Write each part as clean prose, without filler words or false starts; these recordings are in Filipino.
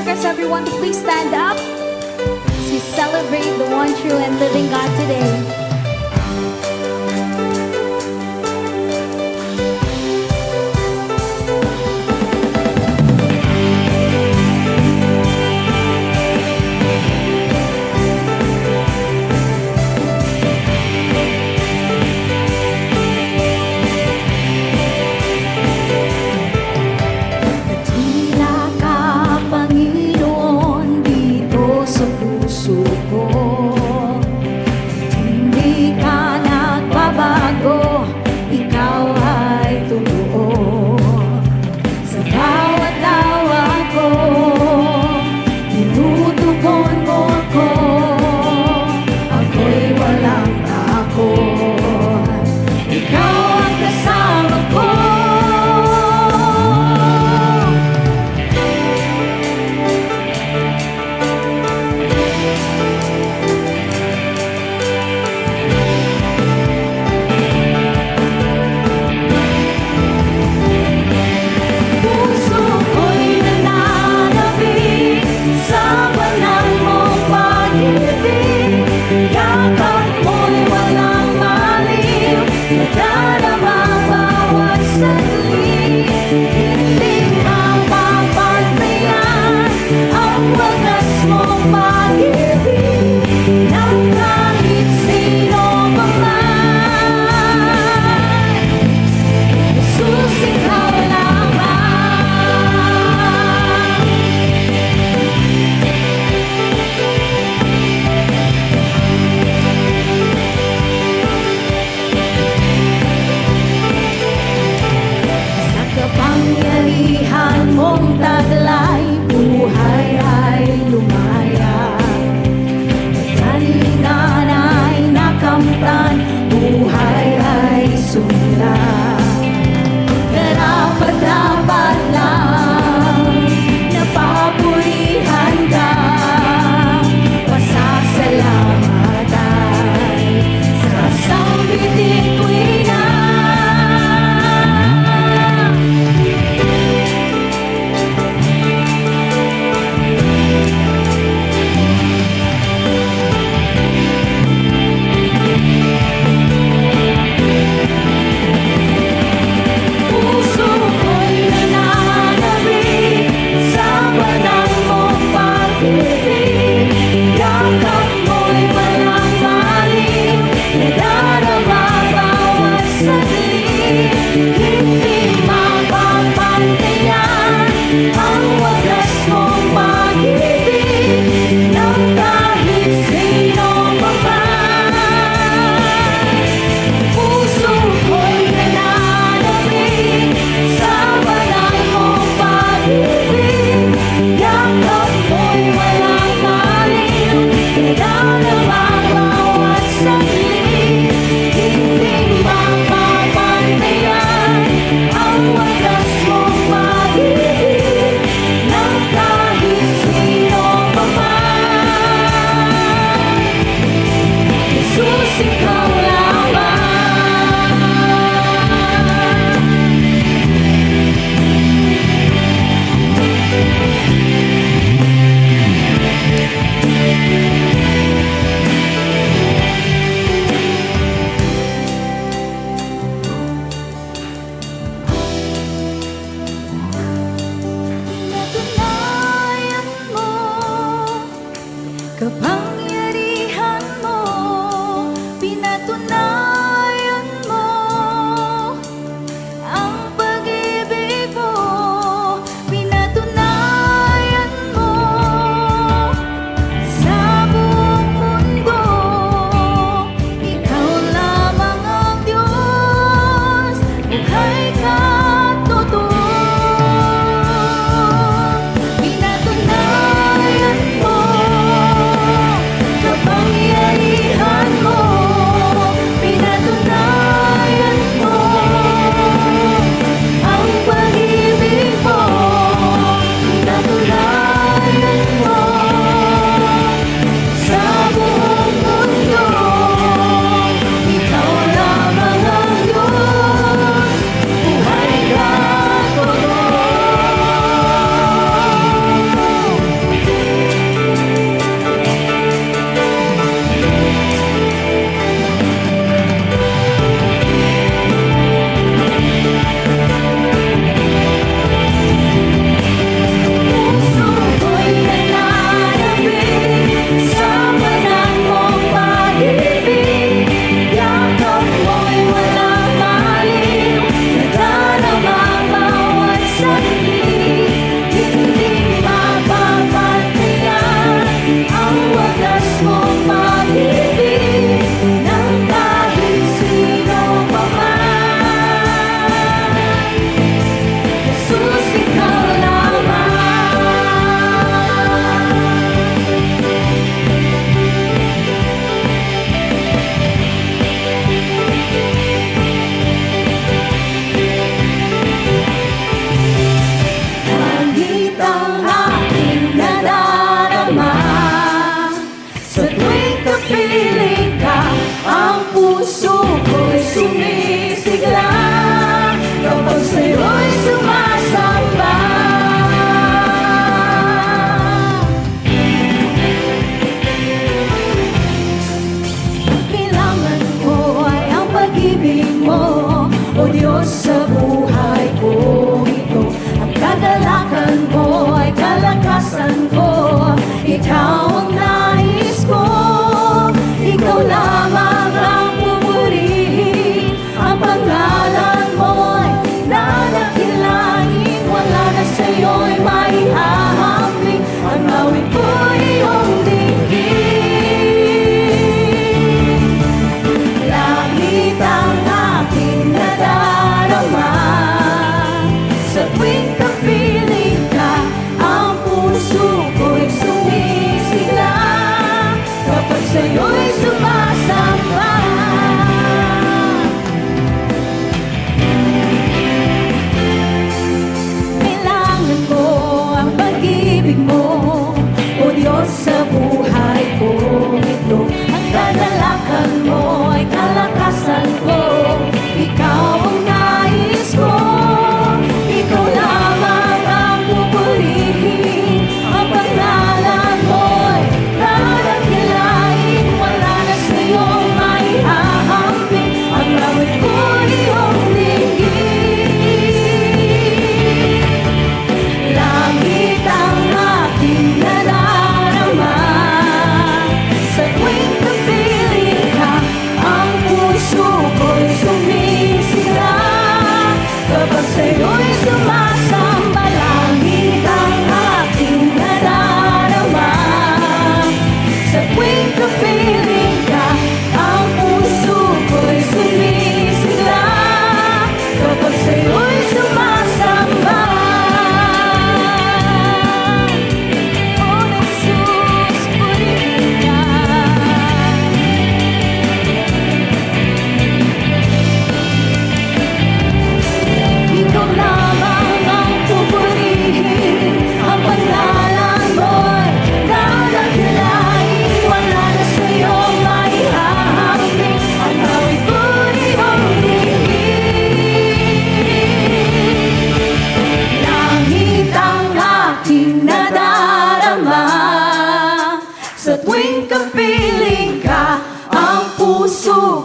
request everyone to please stand up as we celebrate the one true and living God today.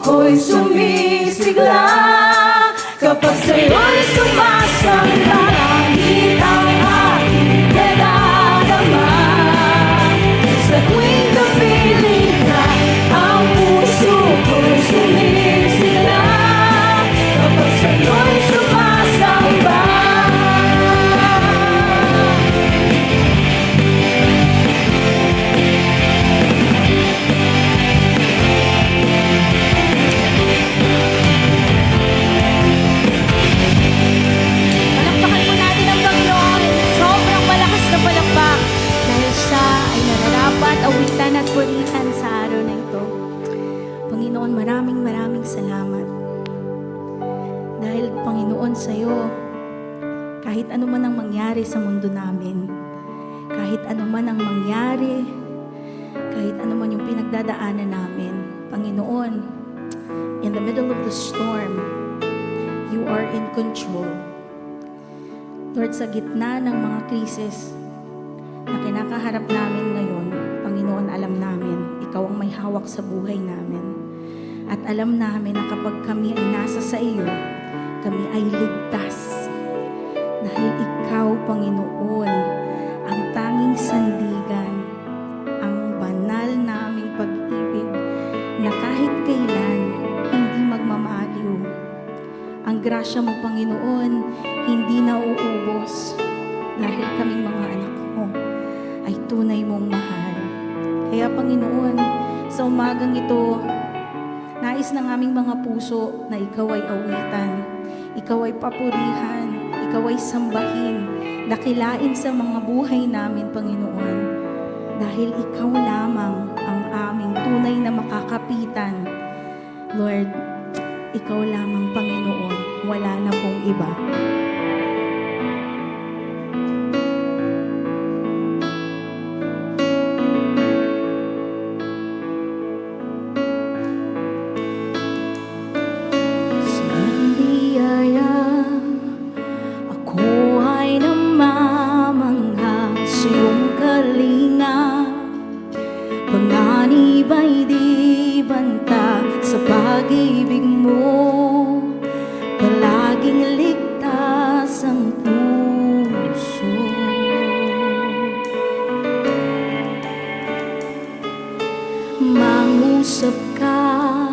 ako'y sumisigla kapag sa'yo'y sumasamba. Kahit ang aking nararamdaman, sa tuwing napiling ka, ang puso ko'y sumisigla kapag sa'yo'y sumasamba. Palakpakan po natin ang Panginoon. Sobrang malakas na palakpak dahil siya ay nararapat, awitan at purihan sa araw na ito. Panginoon, maraming salamat. Dahil Panginoon sa'yo, kahit ano man ang mangyari sa mundo namin, kahit ano man ang mangyari, kahit ano man yung pinagdadaanan namin, Panginoon, in the middle of the storm, you are in control. Lord, sa gitna ng mga krisis na kinakaharap namin ngayon, Panginoon, alam namin, Ikaw ang may hawak sa buhay namin. At alam namin na kapag kami ay nasa sa iyo, kami ay ligtas. Dahil Ikaw, Panginoon, ang tanging sandigan, ang banal naming pag-ibig na kahit kailan hindi magmamaliw. Ang grasya mo, Panginoon, hindi nauubos dahil kaming mga anak mo ay tunay mong mahal. Kaya, Panginoon, sa umagang ito, nais ng aming mga puso na Ikaw ay awitan, Ikaw ay papurihan, Ikaw ay sambahin, dakilain sa mga buhay namin, Panginoon. Dahil Ikaw lamang ang aming tunay na makakapitan. Lord, Ikaw lamang, Panginoon, wala na pong iba. Panganib ay di banta sa pag-ibig mo, palaging ligtas ang puso. Mangusap ka,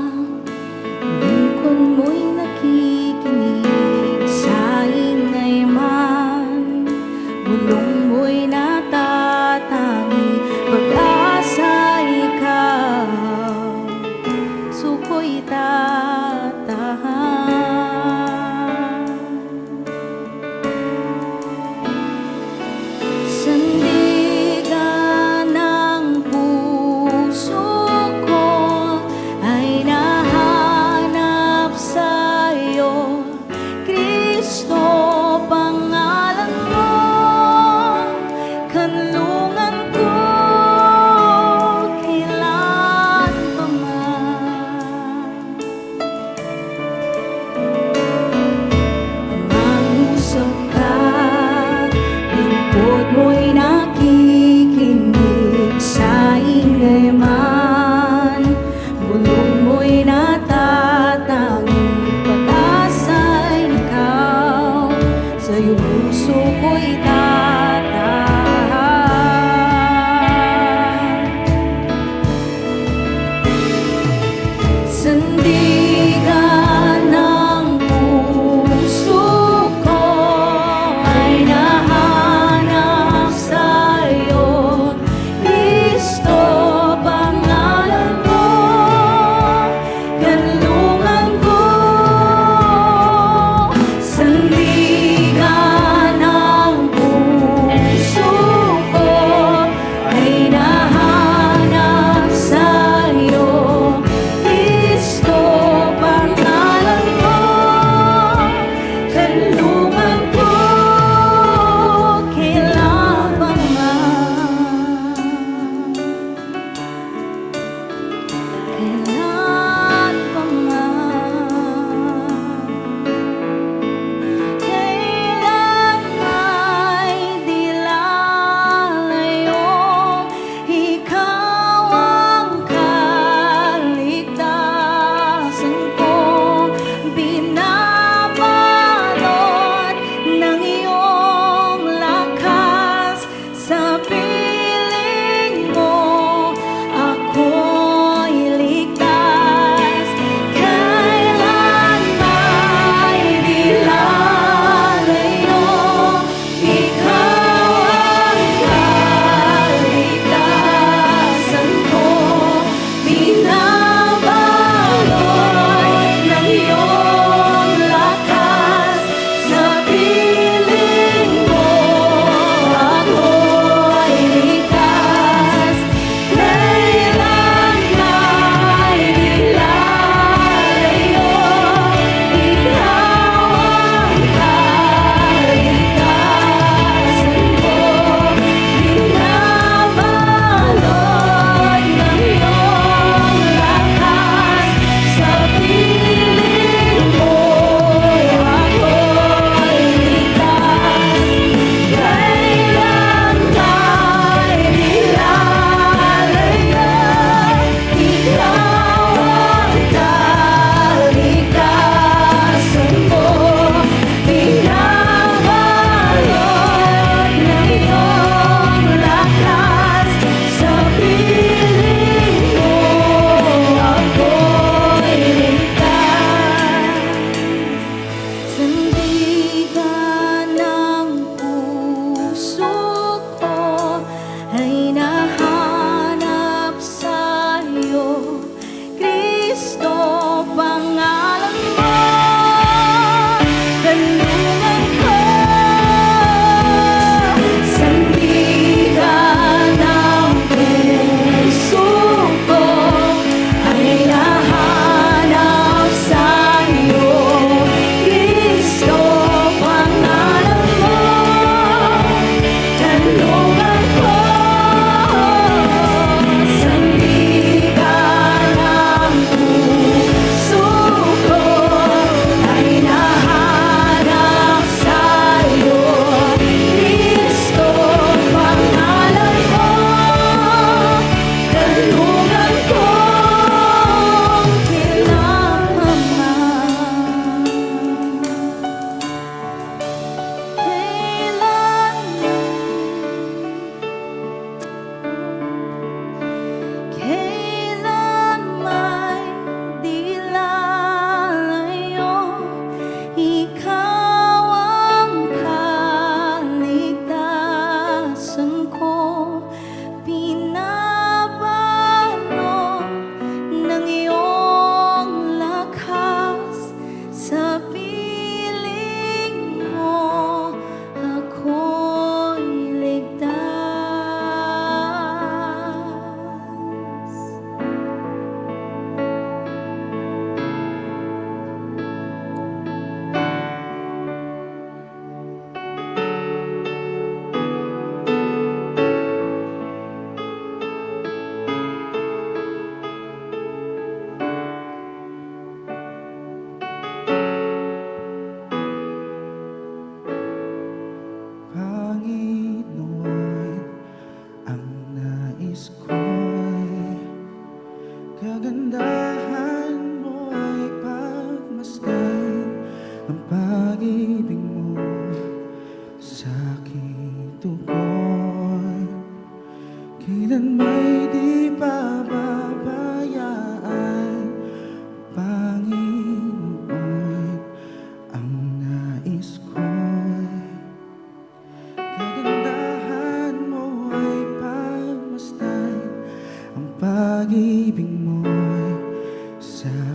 lingkod mo'y nakikinig, sa ingay man, bulong mo'y natatangi, pag-asa suko'y tatahan. Sandigan ng puso ko ay nahanap sa'yo, Kristo, pangalan mo, kanlungan ko.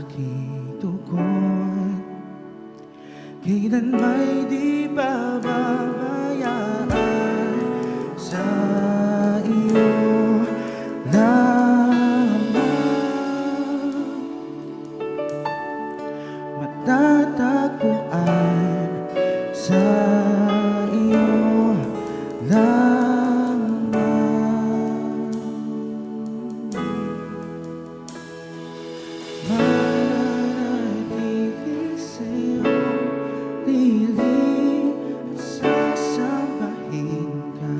aking tugon, kailan may di pababayaan sa iyo lamang. Matatagpuan sa iyo lamang. Mananatili sa'yo, piling at sasambahin ka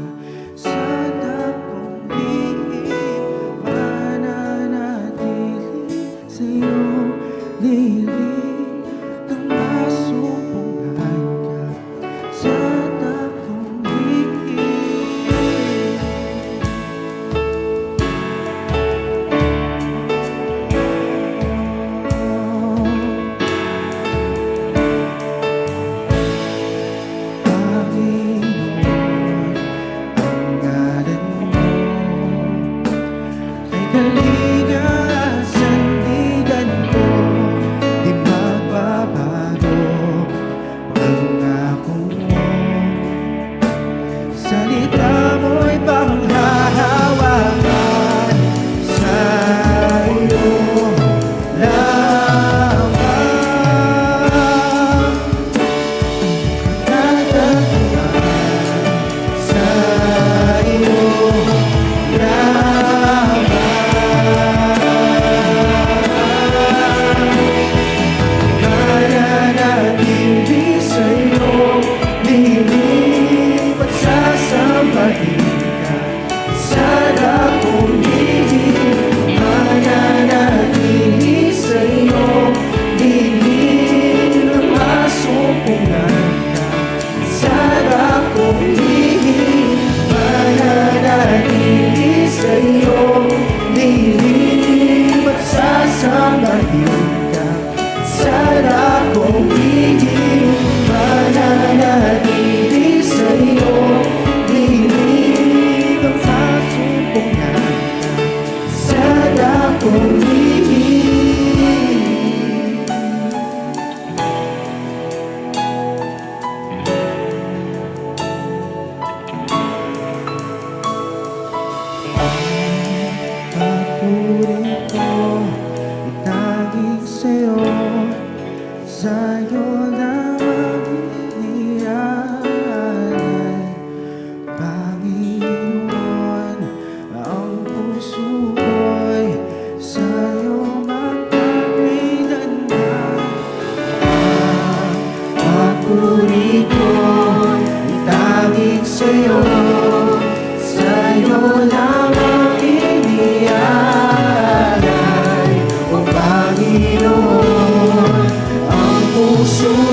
sa dakong lihim. Mananatili sa'yo, liling nang masumpungan ka sa dakong lihim. Panginoon, ang ngalan mo ay kalinga at sandigan ko, di magbabago ang akong mo. Salita mo'y panghahawakan sa iyo lamang. Natagpuan sa iyo lamang. Mananatili sa'yo, lilim at sasambahin ka sa dakong lihim. Mananatili sa'yo, lilim at masumpungan ka sa dakong lihim. Mananatili sa'yo, lilim at sasambahin ka sa dakong lihim. Mananatili sa'yo, lilim at masumpungan ka sa dakong lihim. Papuri ko itanging sa'yo, sa'yo lamang inialay. Panginoon, ang puso ko'y sa'yo magpakailanman. Papuri ko itanging sa'yo, sa'yo lamang inialay. O Panginoon, ang puso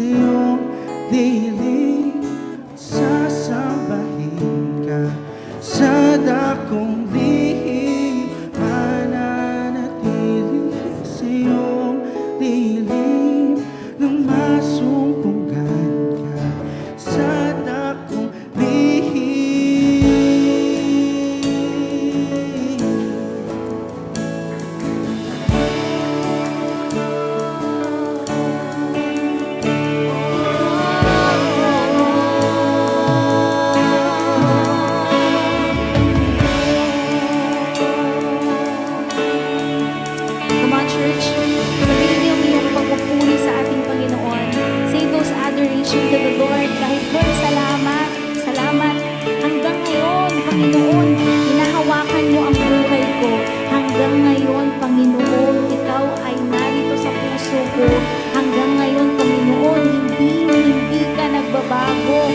sa iyong dilim. Sasambahin ka sa dakong lihim, mananatili sa iyong dilim. Nang masumpungan ka sa dakong lihim. Come on, church. Sabihin niyo iyong pagpupuri sa ating Panginoon. Say those adoration to the Lord. Kahit Lord, salamat. Salamat. Hanggang ngayon, Panginoon, hinahawakan mo ang buhay ko. Hanggang ngayon, Panginoon, ikaw ay narito sa puso ko. Hanggang ngayon, Panginoon, hindi ka nagbabago.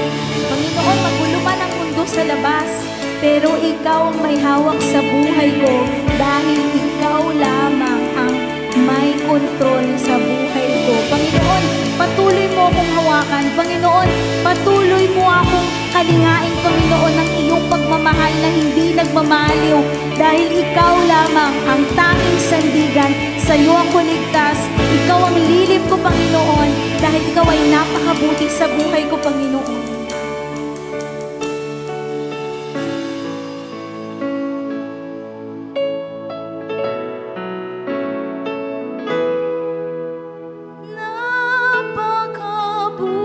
Panginoon, magulo man ang mundo sa labas, pero ikaw ang may hawak sa buhay ko dahil ikaw lamang ang may kontrol sa buhay ko. Panginoon, patuloy mo akong hawakan. Panginoon, patuloy mo akong kalingain, Panginoon, ng iyong pagmamahal na hindi nagmamaliw dahil ikaw lamang ang tanging sandigan. Sa iyo ako ligtas. Ikaw ang lilip ko, Panginoon, dahil ikaw ay napakabuti sa buhay ko, Panginoon.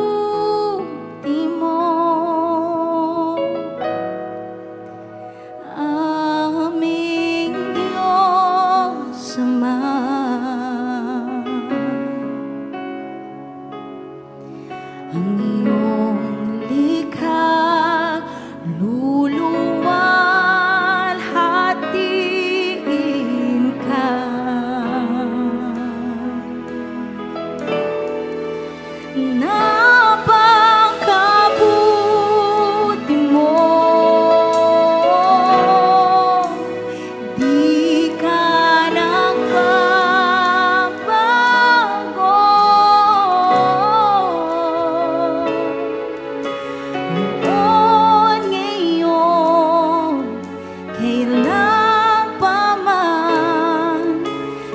Napakabuti mo, aming Diyos Ama. Ang iyong likha, luluwalhatiin ka. Napakabuti mo, di ka nagbabago. Noon, ngayon, kailan pa man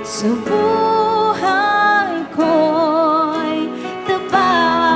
sa buhay ko'y tapat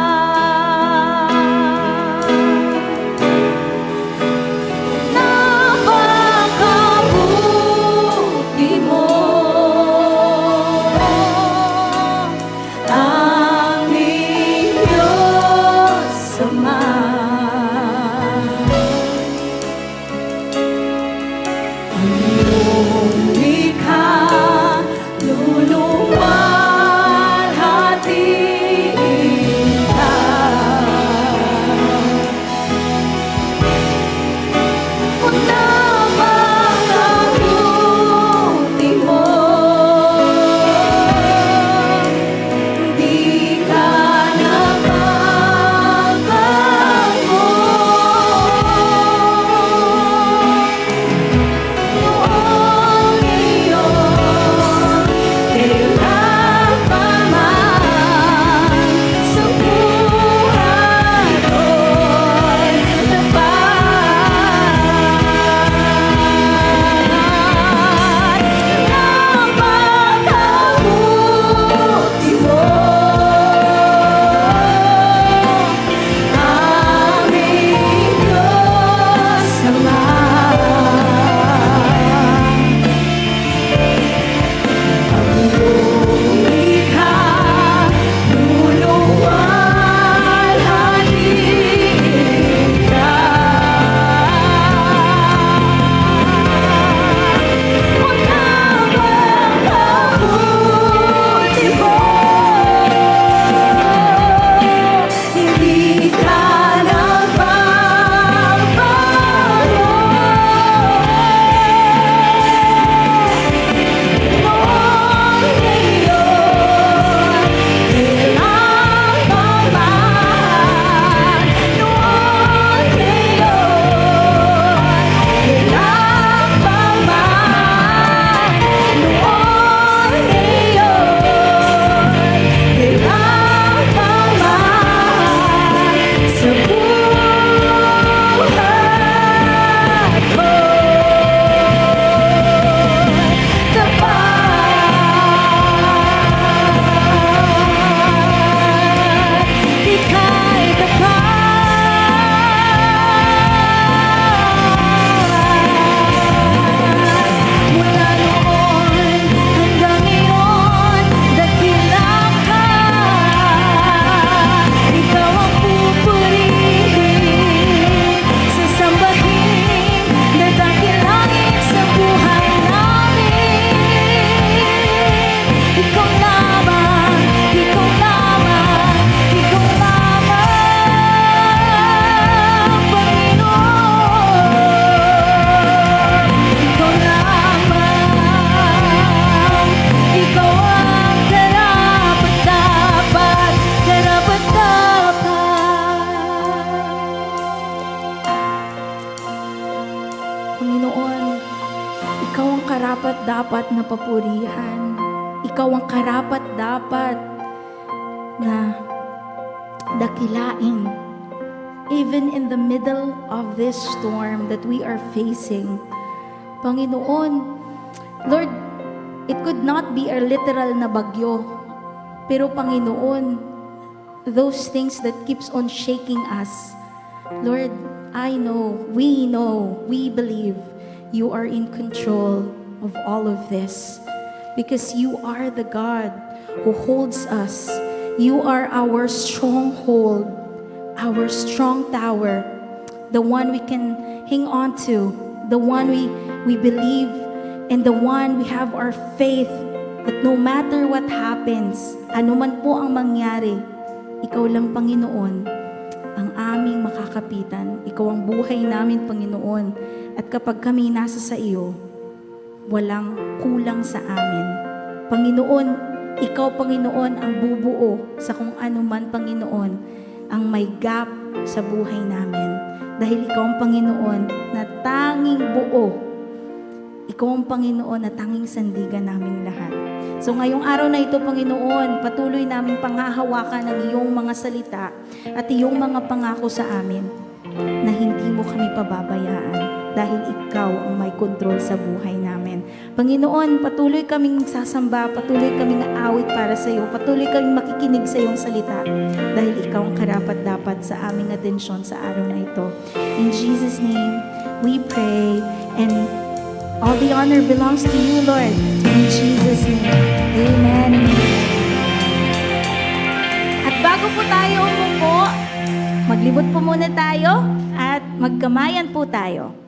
papurihan. Ikaw ang karapat dapat na dakilain. Even in the middle of this storm that we are facing, Panginoon, Lord, it could not be a literal na bagyo. Pero Panginoon, those things that keeps on shaking us, Lord, we know, we believe you are in control of all of this. Because you are the God who holds us. You are our stronghold, our strong tower, the one we can hang on to, the one we believe, and the one we have our faith that no matter what happens, ano man po ang mangyari, ikaw lang, Panginoon, ang aming makakapitan. Ikaw ang buhay namin, Panginoon. At kapag kami nasa sa iyo, walang kulang sa amin. Panginoon, ikaw, Panginoon, ang bubuo sa kung ano man, Panginoon, ang may gap sa buhay namin. Dahil ikaw ang Panginoon na tanging buo. Ikaw ang Panginoon na tanging sandigan naming lahat. So ngayong araw na ito, Panginoon, patuloy naming panghahawakan ang iyong mga salita at iyong mga pangako sa amin na hindi mo kami pababayaan dahil ikaw ang may kontrol sa buhay namin. Panginoon, patuloy kaming sasamba, patuloy kaming aawit para sa iyo, patuloy kaming makikinig sa iyong salita dahil ikaw ang karapat-dapat sa aming atensyon sa araw na ito. In Jesus' name, we pray, and all the honor belongs to you, Lord. In Jesus' name, amen. At bago po tayo umupo, maglibot po muna tayo at magkamayan po tayo.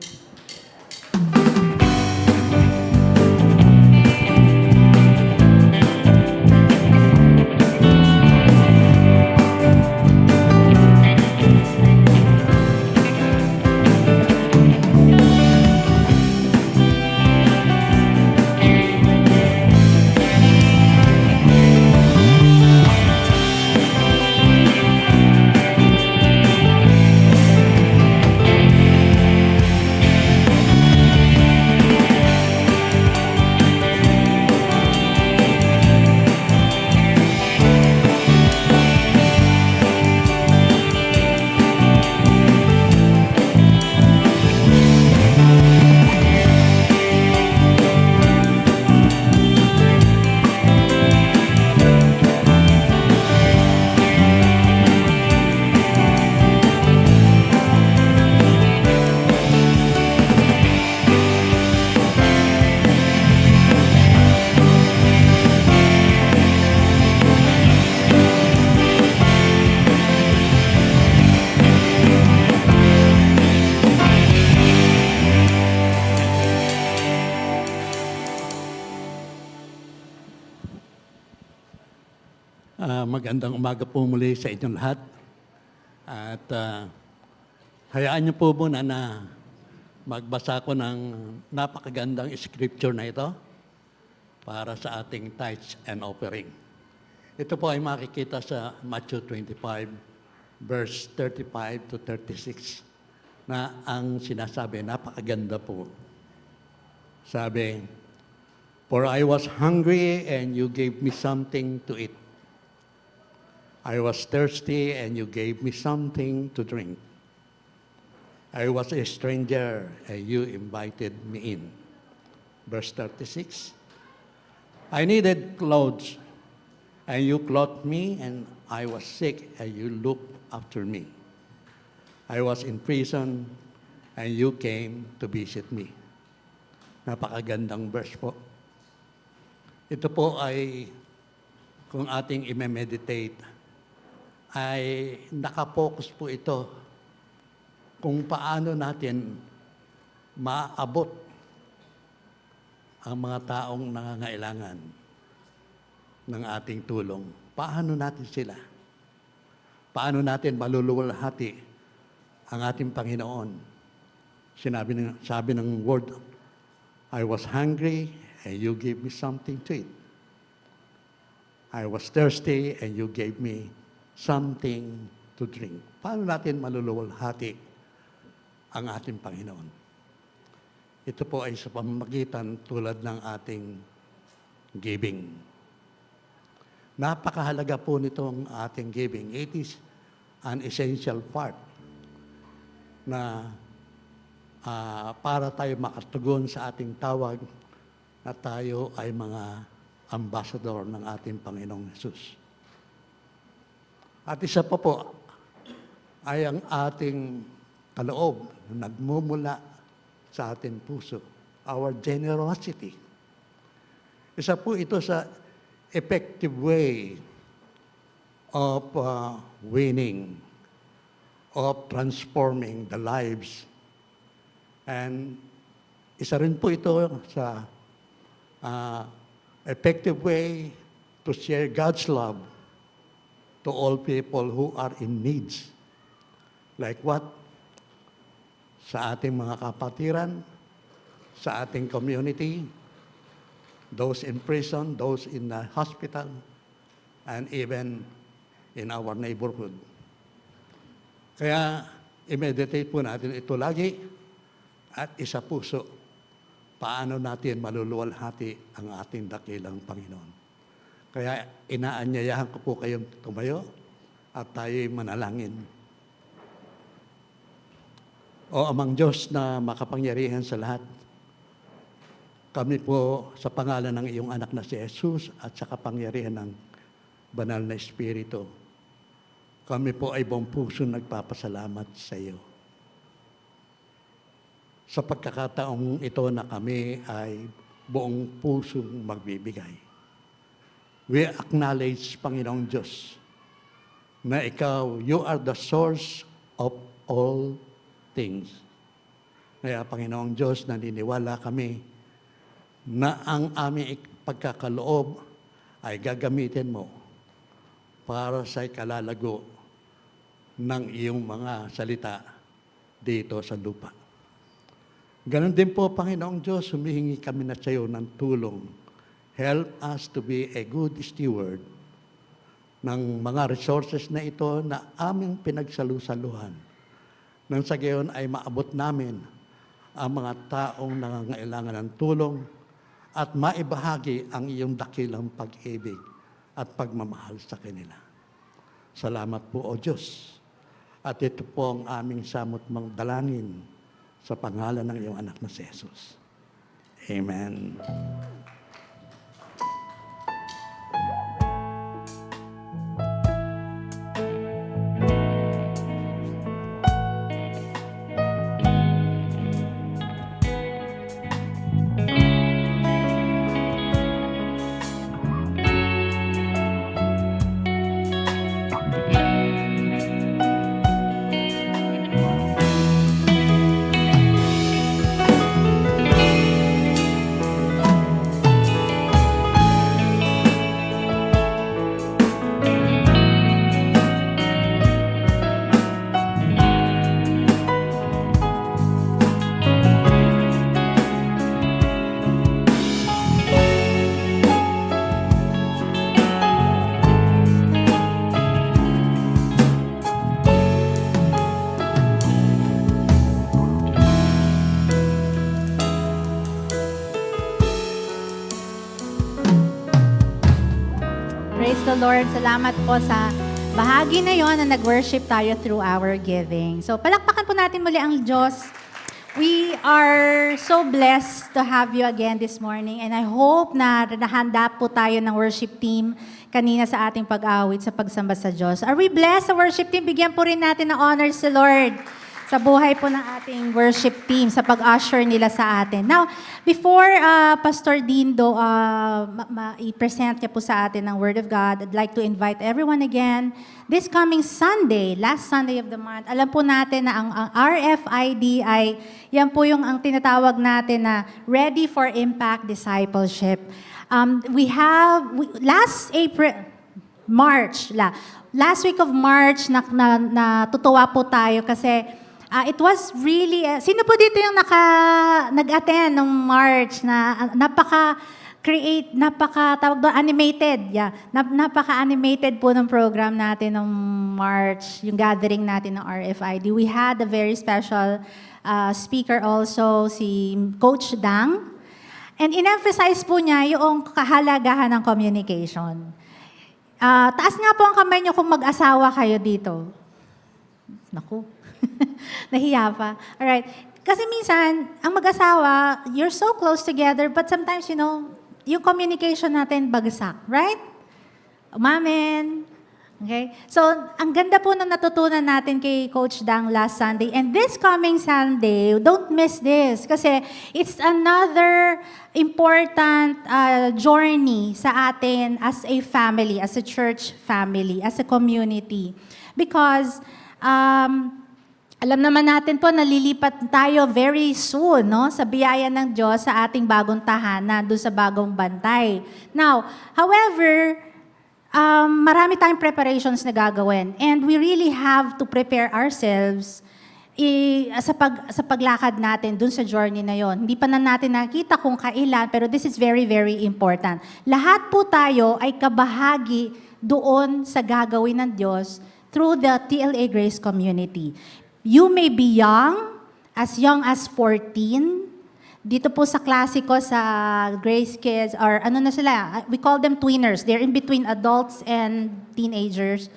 Magandang umaga po muli sa inyong lahat. At hayaan niyo po muna na magbasa ko ng napakagandang scripture na ito para sa ating tithes and offering. Ito po ay makikita sa Matthew 25, verse 35 to 36, na ang sinasabi, napakaganda po. Sabi, "For I was hungry and you gave me something to eat. I was thirsty and you gave me something to drink. I was a stranger and you invited me in." Verse 36, "I needed clothes and you clothed me, and I was sick and you looked after me. I was in prison and you came to visit me." Napakagandang verse po. Ito po ay, kung ating i-meditate, ay nakapokus po ito kung paano natin maabot ang mga taong nangangailangan ng ating tulong. Paano natin sila? Paano natin maluluwalhati ang ating Panginoon? Sabi ng word, "I was hungry and you gave me something to eat. I was thirsty and you gave me something to drink." Paano natin maluluwalhati ang ating Panginoon? Ito po ay sa pamamagitan tulad ng ating giving. Napakahalaga po nitong ating giving. It is an essential part na para tayo makatugon sa ating tawag na tayo ay mga ambassador ng ating Panginoong Hesus. At isa pa po ay ang ating kaloob na nagmumula sa ating puso, our generosity. Isa po ito sa effective way of winning, of transforming the lives. And isa rin po ito sa effective way to share God's love to all people who are in needs. Like what? Sa ating mga kapatiran, sa ating community, those in prison, those in the hospital, and even in our neighborhood. Kaya, i-meditate po natin ito lagi at isa puso. Paano natin maluluwalhati ang ating dakilang Panginoon. Kaya, inaanyayahan ko po kayong tumayo at tayo'y manalangin. O Amang Diyos na makapangyarihan sa lahat, kami po sa pangalan ng iyong anak na si Jesus at sa kapangyarihan ng banal na Espiritu, kami po ay buong puso nagpapasalamat sa iyo. Sa pagkakataong ito na kami ay buong pusong magbibigay. We acknowledge, Panginoong Diyos, na ikaw, you are the source of all things. Kaya, Panginoong Diyos, naniniwala kami na ang aming pagkakaloob ay gagamitin mo para sa ikalalago ng iyong mga salita dito sa lupa. Ganon din po, Panginoong Diyos, humihingi kami na sa iyo ng tulong. Help us to be a good steward ng mga resources na ito na aming pinagsalusaluhan. Nang sa gayon ay maabot namin ang mga taong nangangailangan ng tulong at maibahagi ang iyong dakilang pag-ibig at pagmamahal sa kanila. Salamat po, O Diyos. At ito po ang aming samot mang dalangin sa pangalan ng iyong anak na si Jesus. Amen. Praise the Lord. Salamat po sa bahagi na yon na nag-worship tayo through our giving. So, palakpakan po natin muli ang Diyos. We are so blessed to have you again this morning, and I hope na nahanda po tayo ng worship team kanina sa ating pag-awit sa pagsamba sa Diyos. Are we blessed sa worship team? Bigyan po rin natin ng honors si Lord sa buhay po ng ating worship team, sa pag-usher nila sa atin. Now, before Pastor Dindo i-present niya po sa atin ang Word of God, I'd like to invite everyone again, this coming Sunday, last Sunday of the month, alam po natin na ang RFID ay, yan po yung ang tinatawag natin na Ready for Impact Discipleship. Last week of March, natutuwa po tayo kasi it was really, sino po dito yung nag-attend ng March na tawag doon, animated. Yeah. Napaka-animated po ng program natin ng March, yung gathering natin ng RFID. We had a very special speaker also, si Coach Dang. And in-emphasize po niya yung kahalagahan ng communication. Taas nga po ang kamay niyo kung mag-asawa kayo dito. Naku, nahiya pa. Alright. Kasi minsan, ang mag-asawa, you're so close together, but sometimes, yung communication natin bagsak. Right? Umamin. Okay? So, ang ganda po nung natutunan natin kay Coach Dang last Sunday. And this coming Sunday, don't miss this. Kasi it's another important journey sa atin as a family, as a church family, as a community. Because, alam naman natin po, nalilipat tayo very soon, no? Sa biyaya ng Diyos sa ating bagong tahanan, doon sa bagong bantay. Now, however, marami tayong preparations na gagawin. And we really have to prepare ourselves sa paglakad natin dun sa journey na yon. Hindi pa na natin nakita kung kailan, pero this is very, very important. Lahat po tayo ay kabahagi doon sa gagawin ng Diyos through the TLA Grace Community. You may be young as 14. Dito po sa klase ko sa Grace Kids, or ano na sila, we call them tweeners. They're in between adults and teenagers.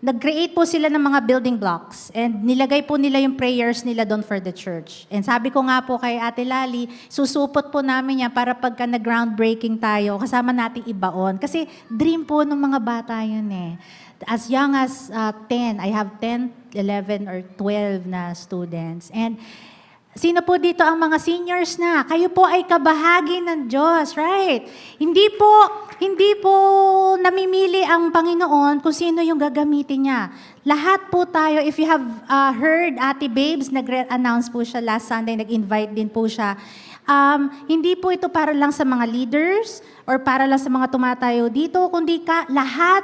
Nag-create po sila ng mga building blocks and nilagay po nila yung prayers nila doon for the church. And sabi ko nga po kay Ate Lali, susupot po namin yan para pagka na-groundbreaking tayo, kasama natin ibaon. Kasi dream po ng mga bata yun eh. As young as 10, I have 10, 11, or 12 na students. And sino po dito ang mga seniors na? Kayo po ay kabahagi ng Diyos, right? Hindi po namimili ang Panginoon kung sino yung gagamitin niya. Lahat po tayo, if you have heard Ate Babes, nag-announce po siya last Sunday, nag-invite din po siya. Hindi po ito para lang sa mga leaders or para lang sa mga tumatayo dito, kundi lahat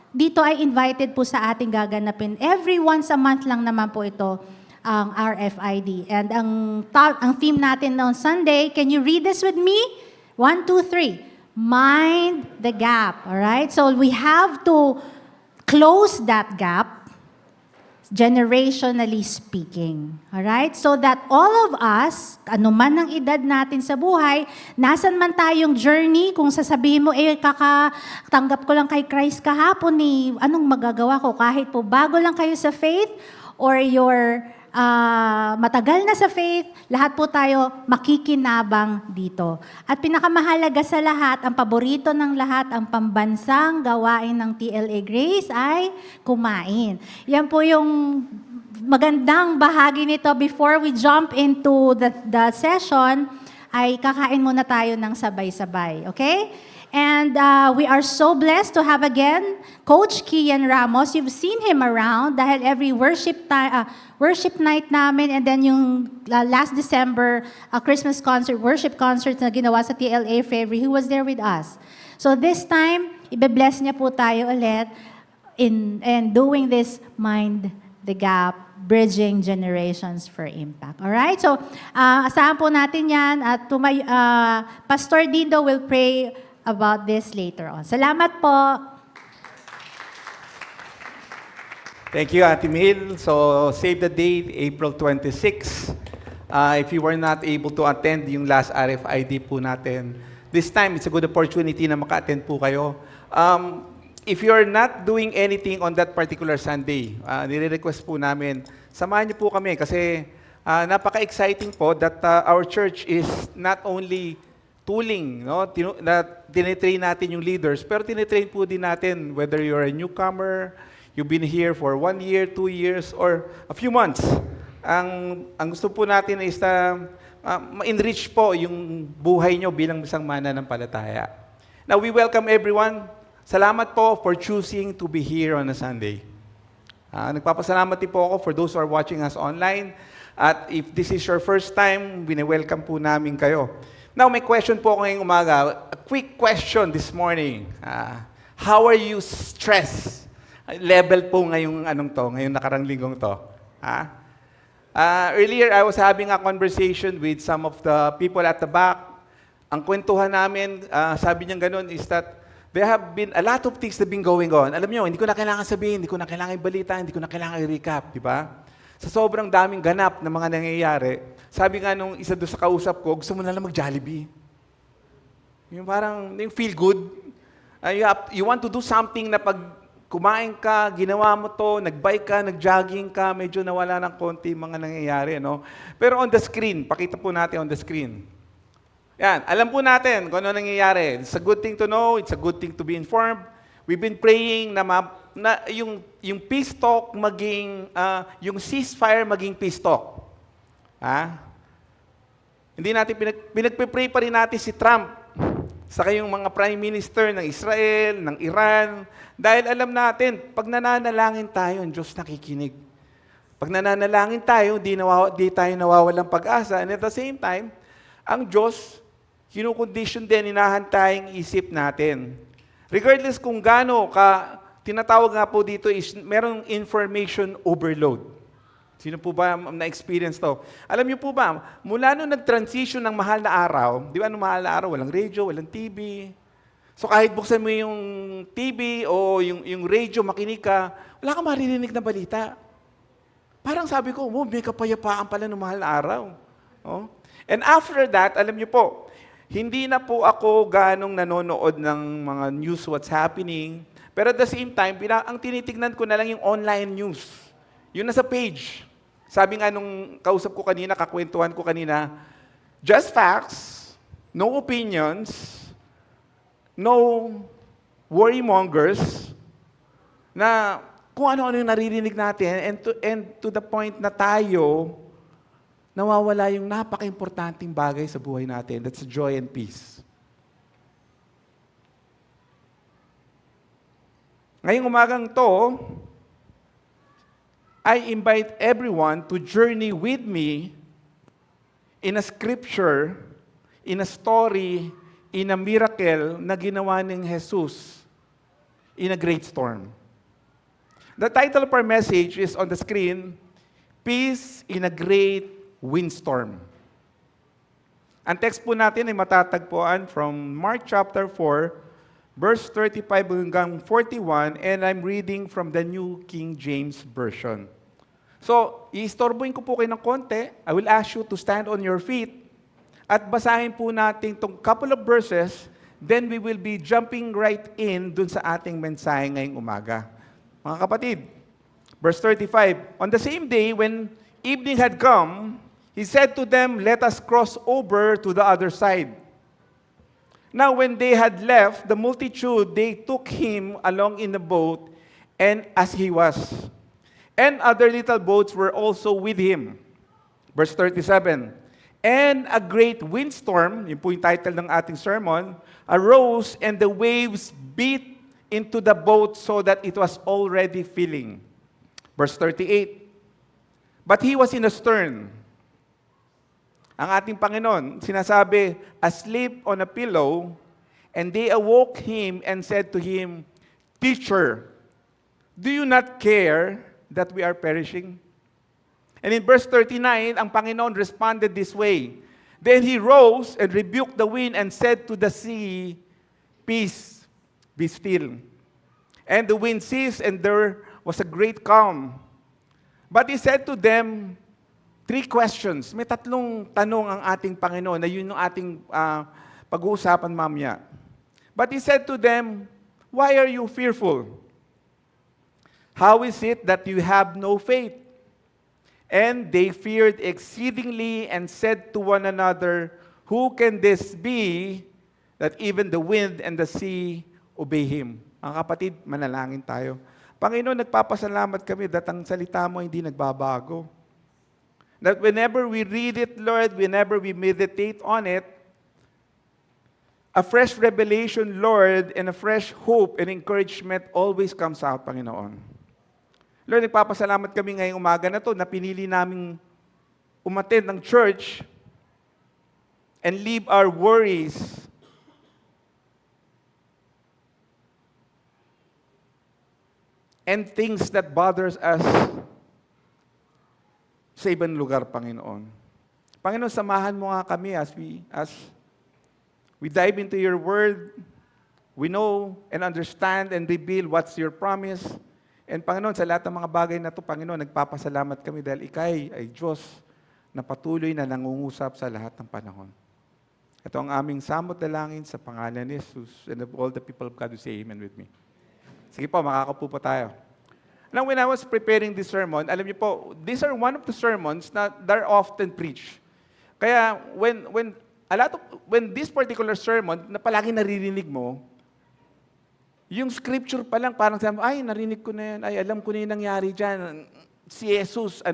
dito ay invited po sa ating gaganapin. Every once a month lang naman po ito ang RFID. And ang theme natin noon Sunday, can you read this with me? 1, 2, 3. Mind the gap. All right? So we have to close that gap, generationally speaking. All right? So that all of us, anuman ang edad natin sa buhay, nasan man tayong journey, kung sasabihin mo, kakatanggap ko lang kay Christ kahapon, anong magagawa ko? Kahit po bago lang kayo sa faith, or your matagal na sa faith, lahat po tayo makikinabang dito. At pinakamahalaga sa lahat, ang paborito ng lahat, ang pambansang gawain ng TLA Grace ay kumain. Yan po yung magandang bahagi nito. Before we jump into the session, ay kakain muna tayo ng sabay-sabay. Okay? And we are so blessed to have again Coach Kian Ramos. You've seen him around dahil every worship night namin, and then yung last December Christmas concert, worship concert na ginawa sa TLA February, he was there with us. So this time, ibe-bless niya po tayo ulit in doing this Mind the Gap, Bridging Generations for Impact. All right? So asahan po natin yan at Pastor Dindo will pray about this later on. Salamat po. Thank you, Ate Mil. So, save the date, April 26. If you were not able to attend yung last RFID po natin, this time, it's a good opportunity na maka-attend po kayo. If you're not doing anything on that particular Sunday, nire-request po namin, samahan niyo po kami kasi napaka-exciting po that our church is not only tooling, no? Tinitrain natin yung leaders, pero tinitrain po din natin whether you're a newcomer, you've been here for 1 year, 2 years, or a few months. Ang gusto po natin is ma-enrich po yung buhay nyo bilang isang mananampalataya. Now, we welcome everyone. Salamat po for choosing to be here on a Sunday. Nagpapasalamat din po ako for those who are watching us online. At if this is your first time, wini-welcome po namin kayo. Now, may question po ako ngayong umaga. A quick question this morning. How are you stressed? Level po ngayong ngayong nakarang linggong to. Earlier, I was having a conversation with some of the people at the back. Ang kwentuhan namin, sabi niya ganun, is that there have been a lot of things that have been going on. Alam niyo, hindi ko na kailangan sabihin, hindi ko na kailangan ibalita, hindi ko na kailangan i-recap, di ba? Sa sobrang daming ganap na mga nangyayari, sabi nga nung isa doon sa kausap ko, gusto mo na lang mag-Jollibee. Yung parang, yung feel good. You want to do something na pag kumain ka, ginawa mo to, nag-bike ka, nag-jogging ka, medyo nawala ng konti mga nangyayari, no? Pero on the screen, pakita po natin on the screen. Yan, alam po natin kung ano nangyayari. It's a good thing to know, it's a good thing to be informed. We've been praying na, yung peace talk maging, yung ceasefire maging peace talk. Hindi natin, pinagpipray pa rin natin si Trump, saka yung mga prime minister ng Israel, ng Iran, dahil alam natin, pag nananalangin tayo, ang Diyos nakikinig. Pag nananalangin tayo, di tayo nawawalang pag-asa. And at the same time, ang Diyos, kinukondisyon din, inahantay ang isip natin. Regardless kung gaano ka, tinatawag nga po dito is merong information overload. Sino po ba na-experience to? Alam niyo po ba, mula nung nag-transition ng mahal na araw, di ba nung mahal na araw, walang radio, walang TV. So kahit buksan mo yung TV o yung radio, makinig ka, wala kang maririnig na balita. Parang sabi ko, may kapayapaan pala nung mahal na araw. Oh? And after that, alam niyo po, hindi na po ako ganong nanonood ng mga news what's happening. Pero at the same time, ang tinitignan ko na lang yung online news. Yun nasa page. Sabi nga nung kausap ko kanina, kakwentuhan ko kanina, just facts, no opinions, no worry-mongers, na kung ano-ano yung naririnig natin, and to the point na tayo, nawawala yung napaka-importanting bagay sa buhay natin. That's joy and peace. Ngayong umagang to, I invite everyone to journey with me in a scripture, in a story, in a miracle na ginawa ng Jesus in a great storm. The title of our message is on the screen, Peace in a Great Windstorm. Ang text po natin ay matatagpuan from Mark chapter 4, verse 35 hanggang 41, and I'm reading from the New King James Version. So, iistorbohin ko po kayo ng konti. I will ask you to stand on your feet at basahin po natin itong couple of verses, then we will be jumping right in dun sa ating mensahe ngayong umaga. Mga kapatid, verse 35, on the same day when evening had come, he said to them, let us cross over to the other side. Now when they had left the multitude, they took him along in the boat, and as he was. And other little boats were also with him. Verse 37, and a great windstorm, yun po yung title ng ating sermon, arose and the waves beat into the boat so that it was already filling. Verse 38, but he was in the stern. Ang ating Panginoon, sinasabi, asleep on a pillow, and they awoke him and said to him, Teacher, do you not care that we are perishing? And in verse 39, ang Panginoon responded this way, then he rose and rebuked the wind and said to the sea, Peace, be still. And the wind ceased, and there was a great calm. But he said to them, 3 questions. May 3 tanong ang ating Panginoon, na yun yung ating pag-uusapan mamaya. But he said to them, why are you fearful? How is it that you have no faith? And they feared exceedingly and said to one another, who can this be that even the wind and the sea obey him? Mga kapatid, manalangin tayo. Panginoon, nagpapasalamat kami that ang salita mo hindi nagbabago. That whenever we read it, Lord, whenever we meditate on it, a fresh revelation, Lord, and a fresh hope and encouragement always comes out, Panginoon. Lord, nagpapasalamat kami ngayong umaga na to na pinili naming umattend ng church and leave our worries and things that bothers us sa ibang lugar, Panginoon. Panginoon, samahan mo nga kami as we dive into your word. We know and understand and reveal what's your promise. And Panginoon, sa lahat ng mga bagay na ito, Panginoon, nagpapasalamat kami dahil Ikay ay Diyos na patuloy na nangungusap sa lahat ng panahon. Ito ang aming samot dalangin sa pangalan ni Jesus, and of all the people of God who say amen with me. Sige po, makakapo po tayo. Now, when I was preparing this sermon, alam niyo po, these are one of the sermons na they're often preached. Kaya when this particular sermon na palagi naririnig mo, yung scripture pa lang parang sabi, ay, narinig ko na yan, ay, alam ko na yung nangyari dyan. Si Jesus,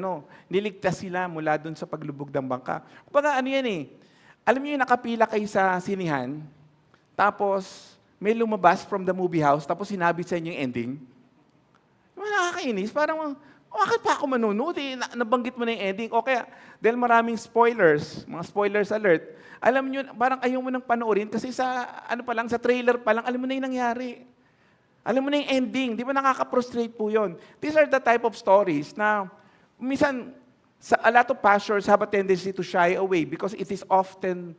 niligtas sila mula doon sa paglubog ng bangka. Kumbaga, yan eh, alam niyo yung nakapila kayo sa sinihan, tapos may lumabas from the movie house, tapos sinabi sa inyo yung ending. Nakakainis, parang, bakit pa ako manonood eh? Nabanggit mo na yung ending. O kaya, dahil maraming spoilers, mga spoilers alert, alam niyo, parang ayaw mo nang panoorin kasi sa, sa trailer pa lang, alam mo na yung nangyari. Alam mo na yung ending. Di ba nakaka-frustrate po yun? These are the type of stories na, minsan, a lot of pastors have a tendency to shy away because it is often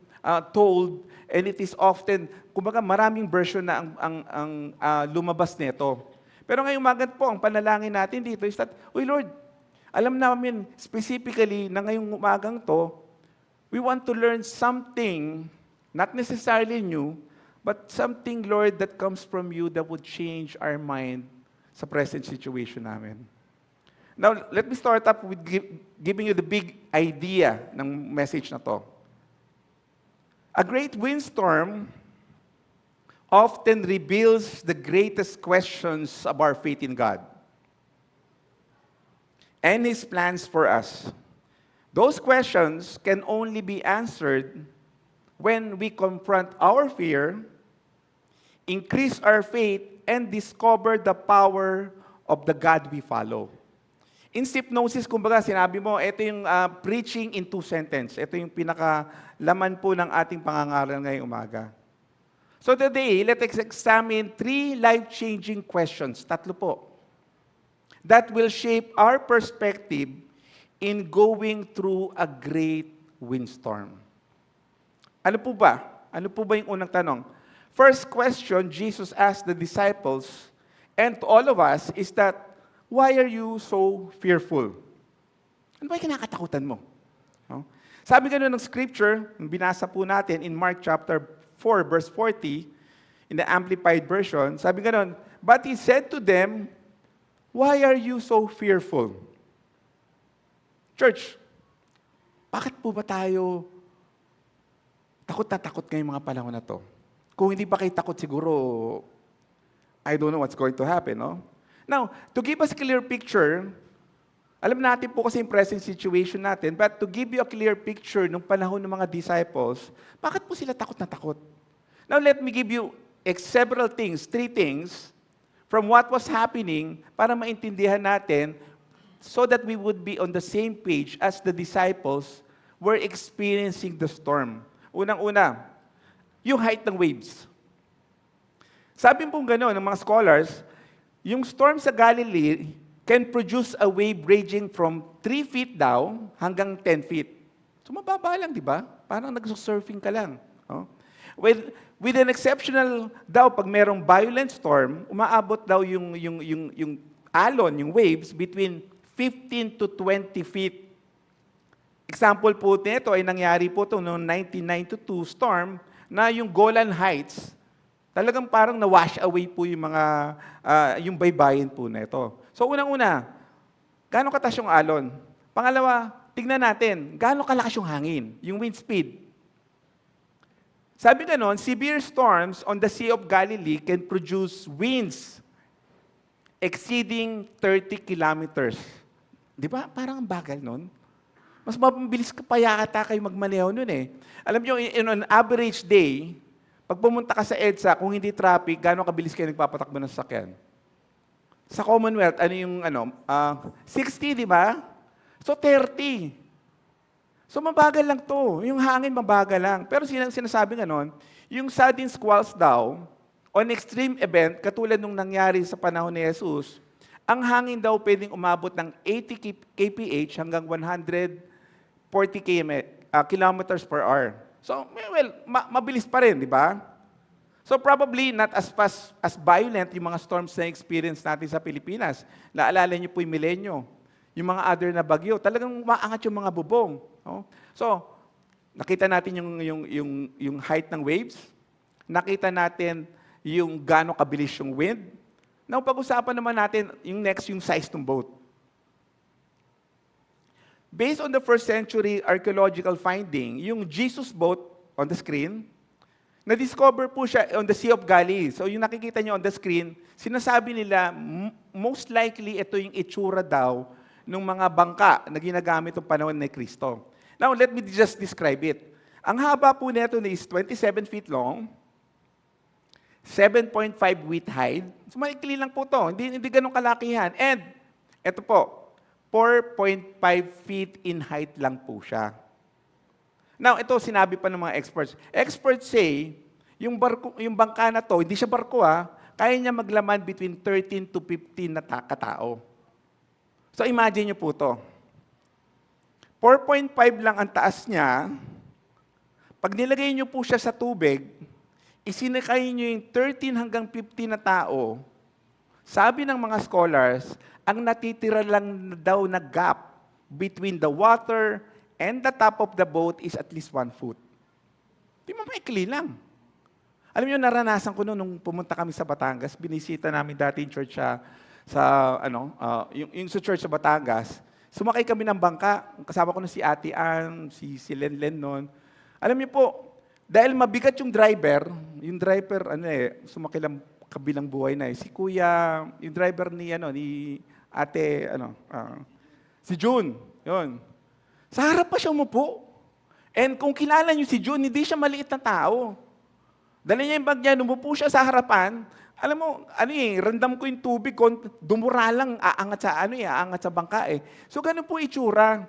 told and it is often, kumbaga maraming version na ang lumabas nito. Pero ngayong umaga po, ang panalangin natin dito is that, Uy Lord, alam namin specifically na ngayong umagang to, we want to learn something, not necessarily new, but something, Lord, that comes from you that would change our mind sa present situation namin. Now, let me start up with giving you the big idea ng message na to. A great windstorm often reveals the greatest questions of our faith in God and His plans for us. Those questions can only be answered when we confront our fear, increase our faith, and discover the power of the God we follow. In Hypnosis, kumbaga, sinabi mo, ito yung preaching in 2 sentences. Ito yung pinakalaman po ng ating pangangaral ngayong umaga. So today, let's examine 3 life-changing questions, 3 po, that will shape our perspective in going through a great windstorm. Ano po ba? Ano po ba yung unang tanong? First question Jesus asked the disciples and to all of us is that, why are you so fearful? Ano ba yung kinakatakutan mo? No? Sabi ganun ng scripture, binasa po natin in Mark chapter 4, verse 40, in the Amplified Version, sabi ganun, but He said to them, why are you so fearful? Church, bakit po ba tayo takot na takot ngayong mga panahon na to? Kung hindi pa kayo takot siguro, I don't know what's going to happen, no? Now, to give us a clear picture, alam natin po kasi yung present situation natin, but to give you a clear picture ng panahon ng mga disciples, bakit po sila takot na takot? Now, let me give you several things, 3 things, from what was happening para maintindihan natin so that we would be on the same page as the disciples were experiencing the storm. Unang-una, yung height ng waves. Sabi pong gano'n ng mga scholars, yung storm sa Galilee can produce a wave ranging from 3 feet down hanggang 10 feet. So mababa lang, di ba? Parang nagsusurfing ka lang. No? With an exceptional daw, pag merong violent storm, umaabot daw yung alon, yung waves, between 15 to 20 feet. Example po nito ay nangyari po ito noong 1992 storm na yung Golan Heights, talagang parang na-wash away po yung mga, yung baybayin po nito. So unang-una, gaano kataas yung alon? Pangalawa, tignan natin, gaano kalakas yung hangin, yung wind speed. Sabi ganon, severe storms on the Sea of Galilee can produce winds exceeding 30 kilometers. Di ba? Parang ang bagal nun. Mas mabilis ka pa yata kayo magmaneho nun eh. Alam niyo, in an average day, pag pumunta ka sa EDSA, kung hindi traffic, gaano kabilis kayo nagpapatakbo ng sasakyan? Sa Commonwealth, ano yung 60, di ba? So 30. So mabagal lang to. Yung hangin mabagal lang. Pero sinasabi nga nun, yung sudden squalls daw, on extreme event, katulad nung nangyari sa panahon ni Jesus, ang hangin daw pwedeng umabot ng 80 kph hanggang 140 kilometers per hour. So, well, mabilis pa rin, di ba? So probably not as fast, as violent yung mga storms na experience natin sa Pilipinas. Naalala niyo po yung Milenyo, yung mga other na bagyo, talagang umaangat yung mga bubong. No? So, nakita natin yung height ng waves, nakita natin yung gaano kabilis yung wind. Now, pag-usapan naman natin yung next, yung size ng boat. Based on the first century archaeological finding, yung Jesus boat on the screen, na-discover po siya on the Sea of Galilee. So yung nakikita niyo on the screen, sinasabi nila, most likely ito yung itsura daw ng mga bangka na ginagamit ng panahon ni Kristo. Now, let me just describe it. Ang haba po nito is 27 feet long, 7.5 width height. So maikli lang po to, hindi ganun kalakihan. And, ito po, 4.5 feet in height lang po siya. Now, ito sinabi pa ng mga experts. Experts say, yung bangka na to, hindi siya barko kaya niya maglaman between 13 to 15 na katao. So imagine niyo po to. 4.5 lang ang taas niya. Pag nilagay niyo po siya sa tubig, isinakay niyo yung 13 hanggang 15 na tao, sabi ng mga scholars, ang natitira lang daw na gap between the water and the top of the boat is at least 1 foot. Di mo maikli lang. Alam niyo, naranasan ko nung pumunta kami sa Batangas, binisita namin dati yung church yung sa church sa Batangas. Sumakay kami ng bangka, kasama ko na si Ate Ann, si Lenlen noon. Alam niyo po, dahil mabigat yung driver, sumakay lang kabilang buhay na si Kuya, yung driver ni Ate, si June, yun. Sa harap pa siya umupo. And kung kilala niyo si June, hindi siya maliit na tao. Dala niya yung bag niya, umupo siya sa harapan. Alam mo, randam ko yung tubig, dumura lang, aangat sa bangka eh. So ganun po itsura.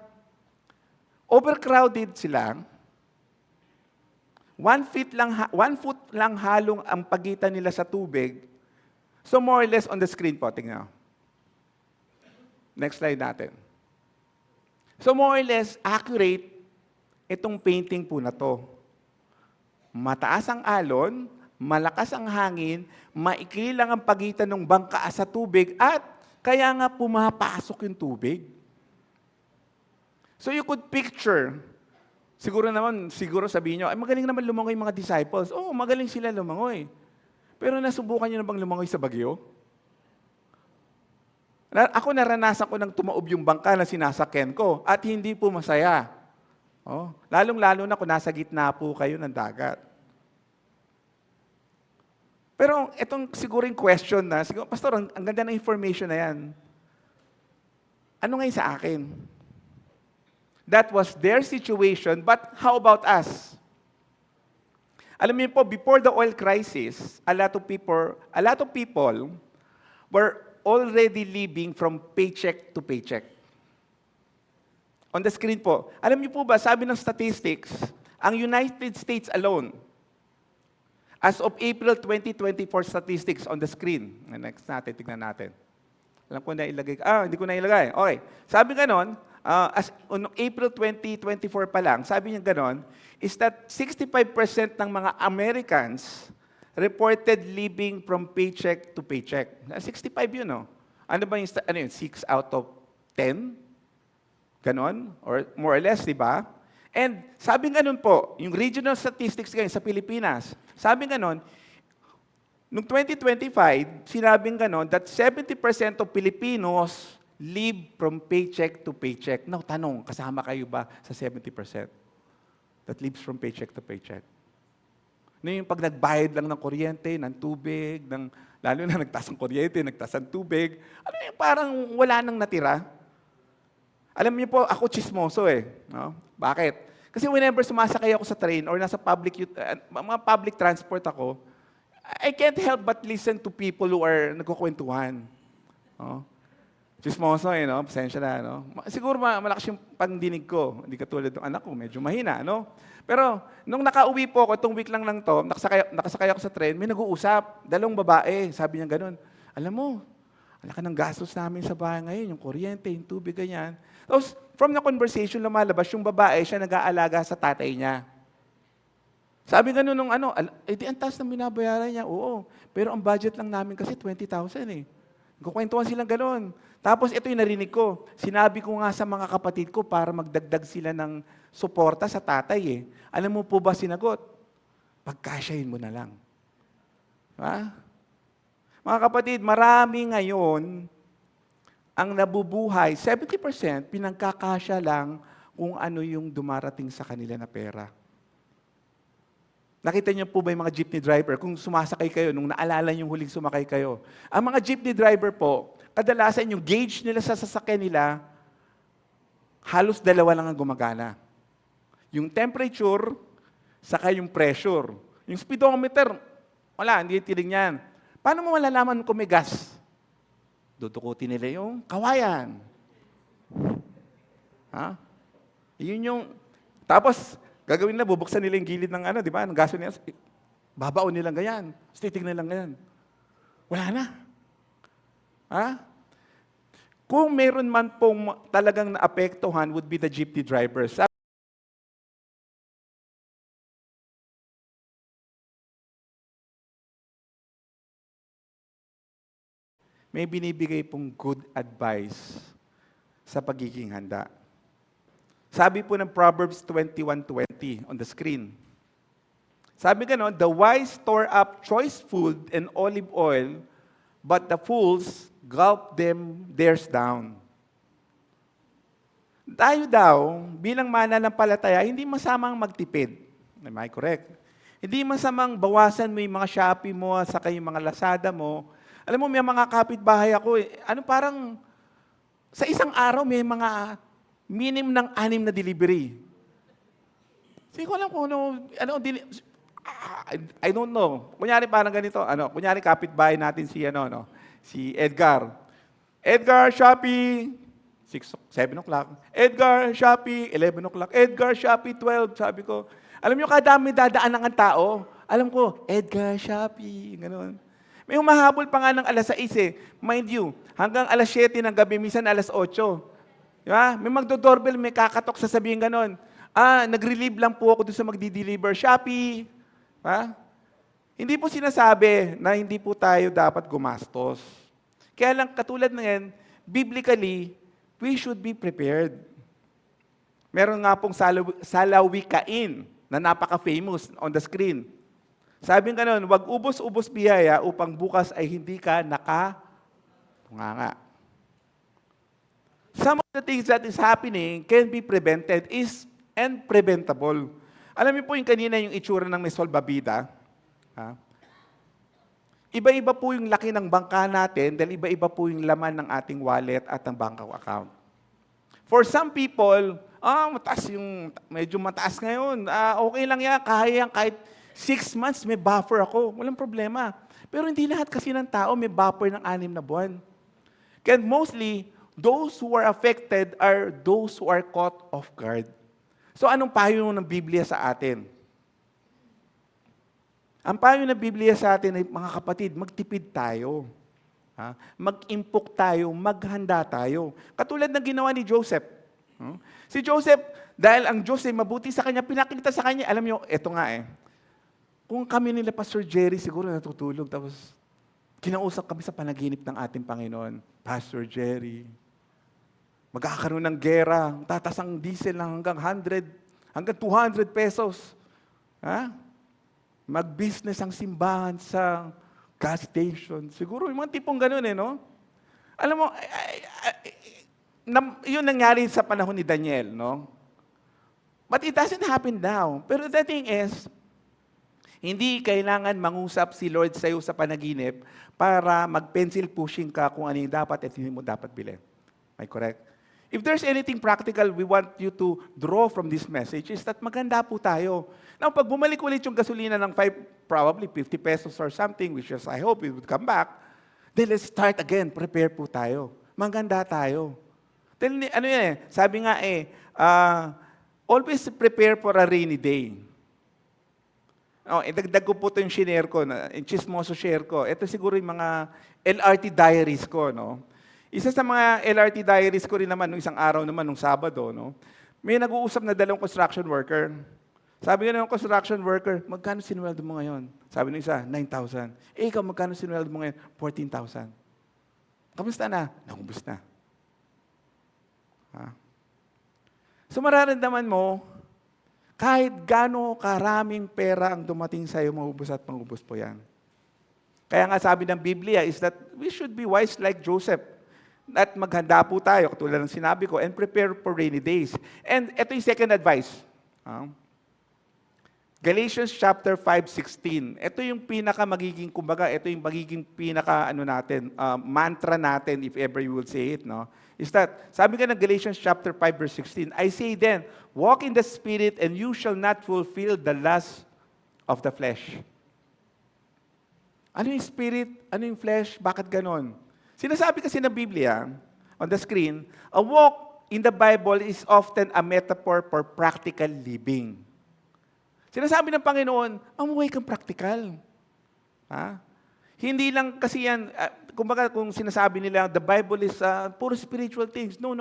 Overcrowded sila. 1 foot lang halong ang pagitan nila sa tubig. So more or less on the screen po, tingnan. Next slide natin. So more or less, accurate itong painting po na to. Mataas ang alon, malakas ang hangin, maikli lang ang pagitan ng bangka sa tubig, at kaya nga pumapasok yung tubig. So you could picture, siguro sabihin nyo, ay magaling naman lumangoy yung mga disciples. Oo, magaling sila lumangoy. Pero nasubukan nyo na bang lumangoy sa bagyo? Ako naranasan ko nang tumaob yung bangka na sinasakyan ko at hindi po masaya. Oh, lalong-lalo na kung nasa gitna po kayo ng dagat. Pero itong siguro yung question na, Pastor, ang ganda ng information na yan. Ano ngayon sa akin? That was their situation, but how about us? Alam niyo po, before the oil crisis, a lot of people were already living from paycheck to paycheck. On the screen po, alam niyo po ba, sabi ng statistics, ang United States alone, as of April 2024 statistics on the screen. Next natin, tignan natin. Alam ko na ilagay. Hindi ko na ilagay. Okay. Sabi ganon, as on April 2024 pa lang, sabi niya ganon, is that 65% ng mga Americans reported living from paycheck to paycheck. 65 yun, no? Ano ba yung 6 out of 10? Ganon? Or more or less, di ba? And sabi ganon po, yung regional statistics ngayon sa Pilipinas, sabi ganon, noong 2025, sinabing ganon that 70% of Filipinos live from paycheck to paycheck. Now, tanong, kasama kayo ba sa 70% that lives from paycheck to paycheck? Yung pag nagbayad lang ng kuryente, ng tubig, lalo na nagtaas ang kuryente, nagtaas ang tubig, parang wala nang natira. Alam niyo po, ako chismoso eh. No? Bakit? Kasi whenever sumasakay ako sa train or nasa mga public transport ako, I can't help but listen to people who are nagkukwentuhan. No? Chismoso eh, no? Pasensya na, no? Siguro malakas yung pangdinig ko. Hindi katulad ng anak ko, medyo mahina, no? Pero, nung nakauwi po ako, itong week lang to, nakasakay ako sa train, may nag-uusap, 2 babae, sabi niya ganun, alam mo, alaka ng gastos namin sa bahay ngayon, yung kuryente, yung tubig, ganyan. Tapos, from the conversation lumalabas, yung babae, siya nag-aalaga sa tatay niya. Sabi nga nung ano, di ang taas ng binabayaran niya. Oo, pero ang budget lang namin kasi 20,000 eh. Kukwentuhan silang gano'n. Tapos ito yung narinig ko. Sinabi ko nga sa mga kapatid ko para magdagdag sila ng suporta sa tatay eh. Alam mo po ba sinagot? Pagkasyahin mo na lang. Ha? Mga kapatid, marami ngayon ang nabubuhay, 70% pinagkakasya lang kung ano yung dumarating sa kanila na pera. Nakita niyo po ba yung mga jeepney driver? Kung sumasakay kayo, nung naalala niyo huling sumakay kayo, ang mga jeepney driver po, kadalasan yung gauge nila sa sasakyan nila, halos dalawa lang ang gumagana. Yung temperature, saka yung pressure. Yung speedometer, wala, hindi tiling yan. Paano mo malalaman kung may gas? Dudukutin nila yung kawayan. Ha? Yun yung, tapos, gagawin nila, bubuksan nila yung gilid ng ano, di ba? Ng gasoline, babaon nilang ganyan. Titignan nilang ganyan. Wala na. Ha? Kung meron man pong talagang naapektuhan would be the jeepney drivers. May binibigay pong good advice sa pagiging handa. Sabi po ng Proverbs 21:20 on the screen. Sabi gano'n, the wise store up choice food and olive oil, but the fools gulp them theirs down. Tayo daw, bilang mananampalataya, hindi masamang magtipid. Am I correct? Hindi masamang bawasan mo yung mga Shopee mo, saka yung mga Lazada mo. Alam mo, may mga kapitbahay ako, parang sa isang araw may mga minimum ng 6 na delivery. Hindi ko alam kung I don't know. Kunyari parang ganito, kunyari kapitbahay natin si Edgar. Edgar, Shopee, 7 o'clock. Edgar, Shopee, 11 o'clock. Edgar, Shopee, 12. Sabi ko, alam nyo, kadami dadaan ng tao. Alam ko, Edgar, Shopee, gano'n. May humahabol pa nga ng alas 6 eh. Mind you, hanggang alas 7 ng gabi, minsan alas 8. Diba? May magdo-doorbell, may kakatok, sasabihin ganon. Nag-relieve lang po ako doon sa magdi-deliver. Shopee. Ha? Hindi po sinasabi na hindi po tayo dapat gumastos. Kaya lang, katulad na yan, biblically, we should be prepared. Meron nga pong salawikain na napaka-famous on the screen. Sabi nga nun, wag ubos-ubos biyaya upang bukas ay hindi ka nakatunganga. Some of the things that is happening can be prevented and preventable. Alam niyo po yung kanina yung itsura ng may solbabida. Ha? Iba-iba po yung laki ng bangka natin dahil iba-iba po yung laman ng ating wallet at ng bank account. For some people, medyo mataas ngayon. Okay lang yan, kahit 6 months may buffer ako. Walang problema. Pero hindi lahat kasi ng tao may buffer ng 6 na buwan. Kaya mostly, those who are affected are those who are caught off guard. So anong payo ng Biblia sa atin? Ang payo ng Biblia sa atin ay, mga kapatid, magtipid tayo. Ha? Mag-impok tayo, maghanda tayo. Katulad ng ginawa ni Joseph. Si Joseph, dahil ang Diyos ay mabuti sa kanya, pinakita sa kanya, alam niyo, eto nga kung kami nila Pastor Jerry, siguro natutulog, tapos kinausap kami sa panaginip ng ating Panginoon, Pastor Jerry, magkakaroon ng gera, tatas ang diesel ng hanggang 200 pesos. Ha? Mag-business ang simbahan sa gas station. Siguro yung mga tipong ganun no? Alam mo, yun nangyari sa panahon ni Daniel, no? But it doesn't happen now. Pero the thing is, hindi kailangan mangusap si Lord sa'yo sa panaginip para mag-pencil pushing ka kung ano yung dapat at hindi mo dapat bilhin. Am I correct? If there's anything practical we want you to draw from this message is that maganda po tayo. Now, pag bumalik ulit yung gasolina ng probably 50 pesos or something, which is I hope it would come back, then let's start again. Prepare po tayo. Maganda tayo. Then, sabi nga always prepare for a rainy day. Idagdag ko po ito yung share ko, yung chismoso share ko. Ito siguro yung mga LRT diaries ko, no? Isa sa mga LRT diaries ko rin naman, nung isang araw naman, nung Sabado, no? May nag-uusap na 2 construction worker. Sabi nga ng construction worker, magkano sinweldo mo ngayon? Sabi ng isa, 9,000. Eh, ikaw, magkano sinweldo mo ngayon? 14,000. Kamusta na? Nakubos na. Ha? So mararamdaman mo, kahit gaano karaming pera ang dumating sa iyo, maubos at maubos po yan. Kaya nga sabi ng Biblia is that we should be wise like Joseph. At maghanda po tayo, katulad ng sinabi ko, and prepare for rainy days. And ito yung second advice. Galatians chapter 5:16. Ito yung pinaka magiging, kumbaga, ito yung magiging pinaka mantra natin, if ever you will say it, no? Is that, sabi nga ng Galatians chapter 5 verse 16, I say then, walk in the Spirit and you shall not fulfill the lust of the flesh. Ano yung spirit? Ano yung flesh? Bakit ganon? Sinasabi kasi ng Biblia, on the screen, a walk in the Bible is often a metaphor for practical living. Sinasabi ng Panginoon, amuhay kang practical. Ha? Hindi lang kasi yan, kumbaga kung sinasabi nila, the Bible is puro spiritual things. No.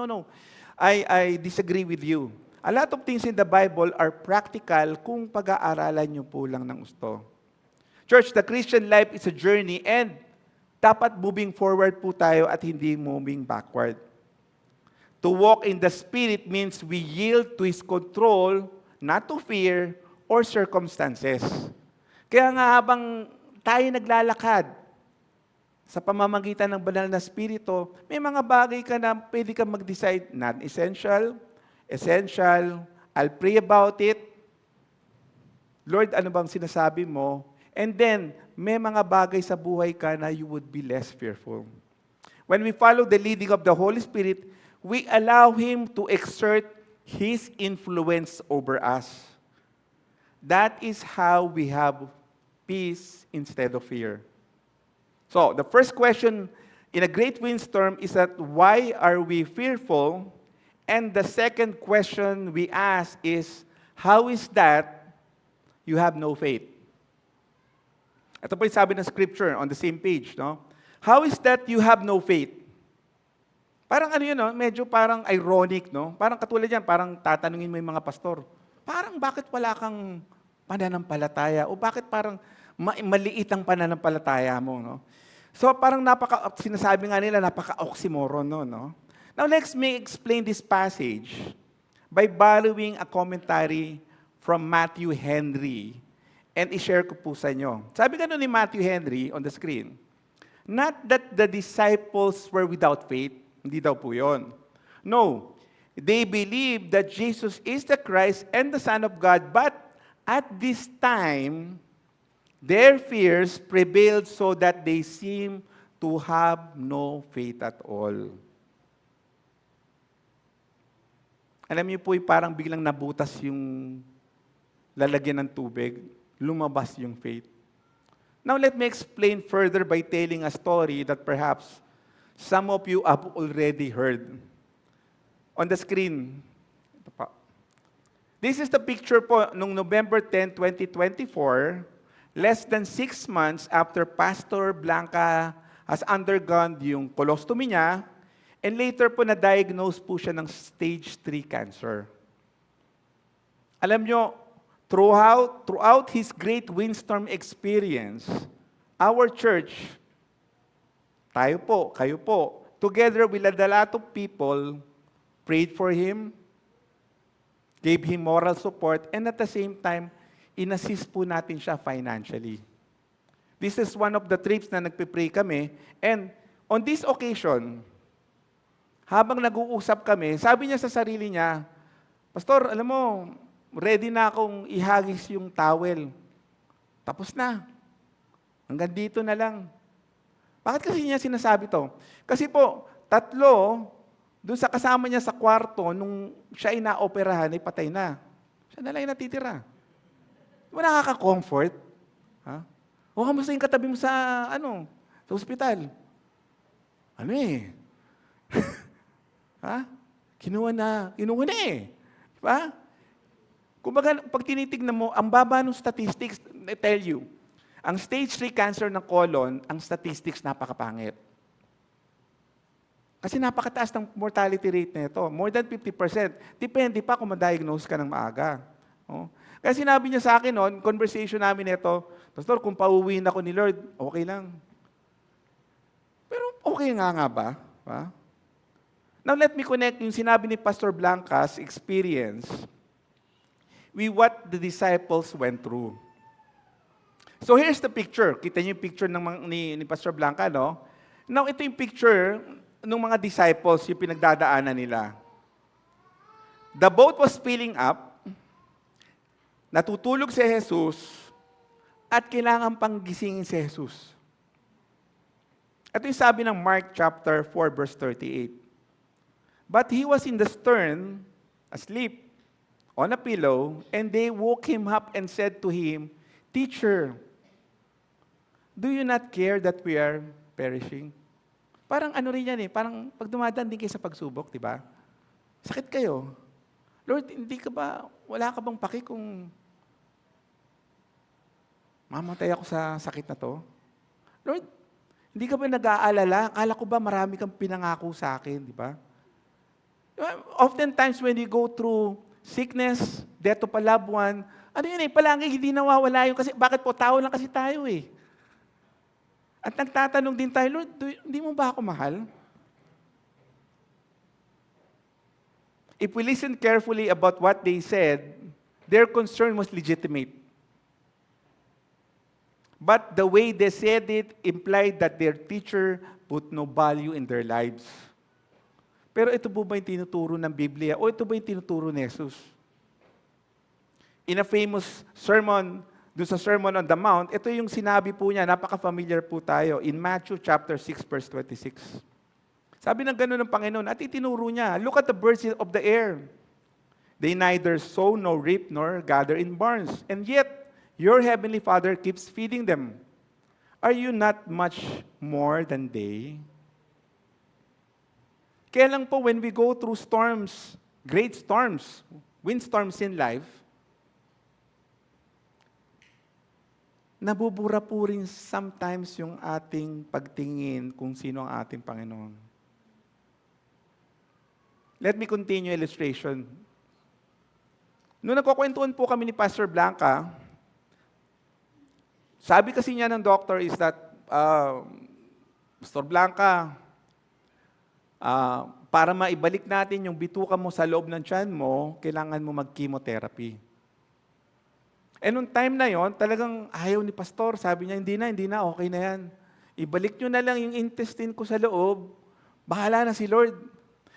I disagree with you. A lot of things in the Bible are practical kung pag-aaralan nyo po lang ng gusto. Church, the Christian life is a journey and dapat moving forward po tayo at hindi moving backward. To walk in the Spirit means we yield to His control, not to fear or circumstances. Kaya nga habang tayo naglalakad sa pamamagitan ng banal na Espiritu, may mga bagay ka na pwede ka mag-decide, not essential, essential, I'll pray about it. Lord, ano bang sinasabi mo? And then, may mga bagay sa buhay ka na you would be less fearful. When we follow the leading of the Holy Spirit, we allow Him to exert His influence over us. That is how we have peace instead of fear. So, the first question in a great windstorm is that why are we fearful? And the second question we ask is, how is that you have no faith? Ito po yung sabi ng scripture on the same page, no? How is that you have no faith? Parang ano yun, no? Medyo parang ironic, no? Parang katulad yan, parang tatanungin mo yung mga pastor, parang bakit wala kang pananampalataya? O bakit parang maliit ang pananampalataya mo, no? So parang sinasabi nga nila, napaka-oxymoron, no? Now let's explain this passage by borrowing a commentary from Matthew Henry. And i-share ko po sa inyo. Sabi gano'n ni Matthew Henry on the screen, not that the disciples were without faith. Hindi daw po yun. No. They believed that Jesus is the Christ and the Son of God, but at this time, their fears prevailed so that they seem to have no faith at all. Alam niyo po, parang biglang nabutas yung lalagyan ng tubig. Lumabas yung faith. Now, let me explain further by telling a story that perhaps some of you have already heard. On the screen, ito pa. This is the picture po nung November 10, 2024, less than 6 months after Pastor Blanca has undergone yung colostomy niya, and later po na-diagnose po siya ng stage 3 cancer. Alam nyo, Throughout his great windstorm experience, our church, tayo po, kayo po, together with a lot of people, prayed for him, gave him moral support, and at the same time, inassist po natin siya financially. This is one of the trips na nagpipray kami, and on this occasion, habang nag-uusap kami, sabi niya sa sarili niya, Pastor, alam mo, ready na akong ihagis yung towel. Tapos na. Hanggang dito na lang. Bakit kasi niya sinasabi to? Kasi po, 3, doon sa kasama niya sa kwarto, nung siya ay naoperahan, ay patay na. Siya na lang yung natitira. Di ba nakaka-comfort? Ha? O kamusta yung katabi mo sa ospital? Ano eh? Ha? Kinuha na eh. Di ba? Kumbaga, pag tinitignan mo, ang baba ng statistics, I tell you, ang stage 3 cancer ng colon, ang statistics napakapangit. Kasi napakataas ng mortality rate nito. More than 50%. Depende pa kung ma-diagnose ka ng maaga. Oh. Kaya sinabi niya sa akin noon, conversation namin ito, Pastor, kung pauwiin ako ni Lord, okay lang. Pero okay nga ba? Ha? Now let me connect yung sinabi ni Pastor Blanca's experience with what the disciples went through. So here's the picture. Kita niyo yung picture ni Pastor Blanca, no? Now ito yung picture ng mga disciples, yung pinagdadaanan nila. The boat was filling up, natutulog si Jesus, at kailangan pang gisingin si Jesus. Ito yung sabi ng Mark chapter 4, verse 38. But he was in the stern, asleep, on a pillow, and they woke him up and said to him, Teacher, do you not care that we are perishing? Parang ano rin yan parang pag dumadaan din kayo sa pagsubok, di ba? Sakit kayo. Lord, wala ka bang paki kung mamatay ako sa sakit na to? Lord, hindi ka ba nag-aalala? Akala ko ba marami kang pinangako sa akin, di ba? Oftentimes when we go through sickness, death of a loved one, palagi hindi nawawala yun. Kasi bakit po? Tao lang kasi tayo At nagtatanong din tayo, Lord, hindi mo ba ako mahal? If we listen carefully about what they said, their concern was legitimate. But the way they said it implied that their teacher put no value in their lives. Pero ito po ba yung tinuturo ng Biblia o ito ba yung tinuturo ni Jesus? In a famous sermon, doon sa Sermon on the Mount, ito yung sinabi po niya, napaka-familiar po tayo, in Matthew chapter 6, verse 26. Sabi ng gano'n ng Panginoon, at itinuro niya, look at the birds of the air. They neither sow nor reap nor gather in barns, and yet your heavenly Father keeps feeding them. Are you not much more than they? Kaya lang po, when we go through storms, great storms, windstorms in life, nabubura po rin sometimes yung ating pagtingin kung sino ang ating Panginoon. Let me continue illustration. Noong nagkukwentuhan po kami ni Pastor Blanca, sabi kasi niya ng doctor is that, Pastor Blanca, para maibalik natin yung bituka mo sa loob ng tiyan mo, kailangan mo mag-chemotherapy. And nung time na yon, talagang ayaw ni Pastor. Sabi niya, hindi na, okay na yan. Ibalik nyo na lang yung intestine ko sa loob. Bahala na si Lord.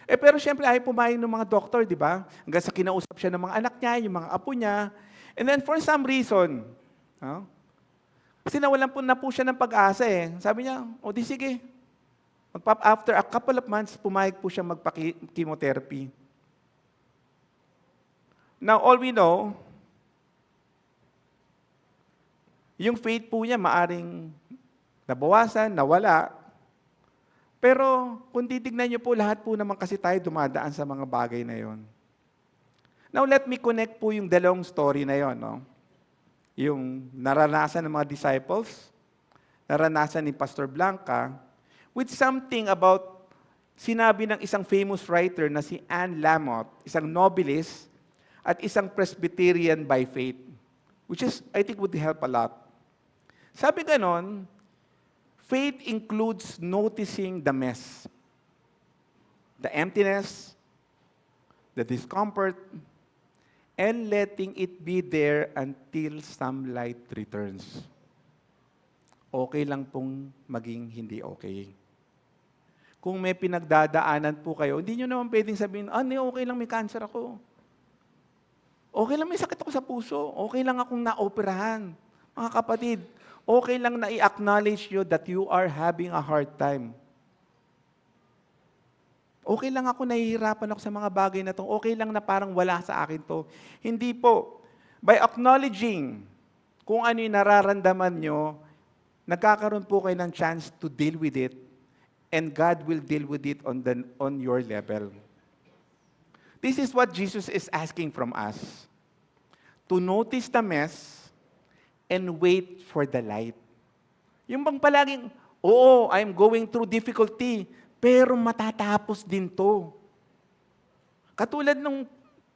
Pero syempre, ayaw pumayag ng mga doktor, di ba? Hanggang sa kinausap siya ng mga anak niya, yung mga apo niya. And then for some reason, kasi nawalan po na po siya ng pag-asa Sabi niya, di sige. After a couple of months, pumayag po siya magpa-chemotherapy. Now, all we know, yung faith po niya maaring nabawasan, nawala. Pero kung titignan niyo po, lahat po naman kasi tayo dumadaan sa mga bagay na yon. Now, let me connect po yung dalawang story na yon. Yung naranasan ng mga disciples, naranasan ni Pastor Blanca, with something about sinabi ng isang famous writer na si Anne Lamott, isang novelist at isang Presbyterian by faith, which is, I think, would help a lot. Sabi ganon, faith includes noticing the mess, the emptiness, the discomfort, and letting it be there until some light returns. Okay lang pong maging hindi okay. Kung may pinagdadaanan po kayo, hindi nyo naman pwedeng sabihin, okay lang may cancer ako. Okay lang may sakit ako sa puso. Okay lang akong naoperahan. Mga kapatid, okay lang na i-acknowledge you that you are having a hard time. Okay lang ako, nahihirapan ako sa mga bagay na to. Okay lang na parang wala sa akin to. Hindi po. By acknowledging kung ano yung nararamdaman nyo, nagkakaroon po kayo ng chance to deal with it, and God will deal with it on your level. This is what Jesus is asking from us. To notice the mess and wait for the light. Yung bang palaging, I'm going through difficulty, pero matatapos din to. Katulad nung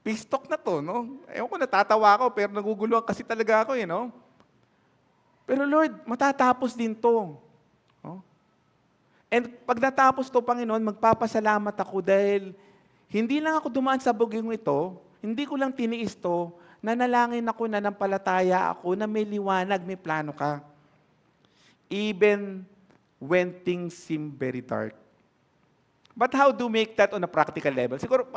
Peace talk na to, no? Ewan ko, natatawa ako, pero naguguluhan kasi talaga ako, no? Pero Lord, matatapos din to. No? And pag natapos to, Panginoon, magpapasalamat ako dahil hindi lang ako dumaan sa bugyong ito, hindi ko lang tiniis to, nanalangin ako, nanampalataya ako na may liwanag, may plano ka. Even when things seem very dark. But how do you make that on a practical level? Siguro,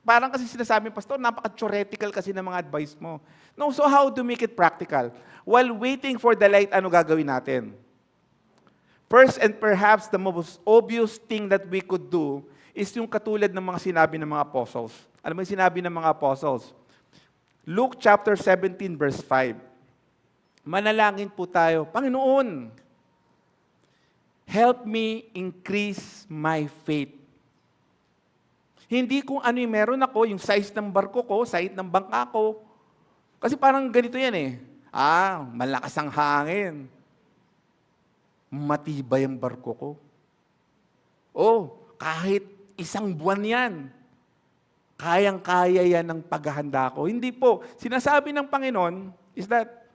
parang kasi sinasabi, Pastor, napaka-theoretical kasi ng mga advice mo. No, so how do you make it practical? While waiting for the light, ano gagawin natin? First and perhaps the most obvious thing that we could do is yung katulad ng mga sinabi ng mga apostles. Alam mo yung sinabi ng mga apostles? Luke chapter 17 verse 5. Manalangin po tayo, Panginoon, help me increase my faith. Hindi kung ano yung meron ako, yung size ng barko ko, size ng bangka ko. Kasi parang ganito yan eh. Malakas ang hangin. Matibay ang barko ko. Kahit isang buwan yan, kayang-kaya yan ng paghahanda ko. Hindi po. Sinasabi ng Panginoon is that,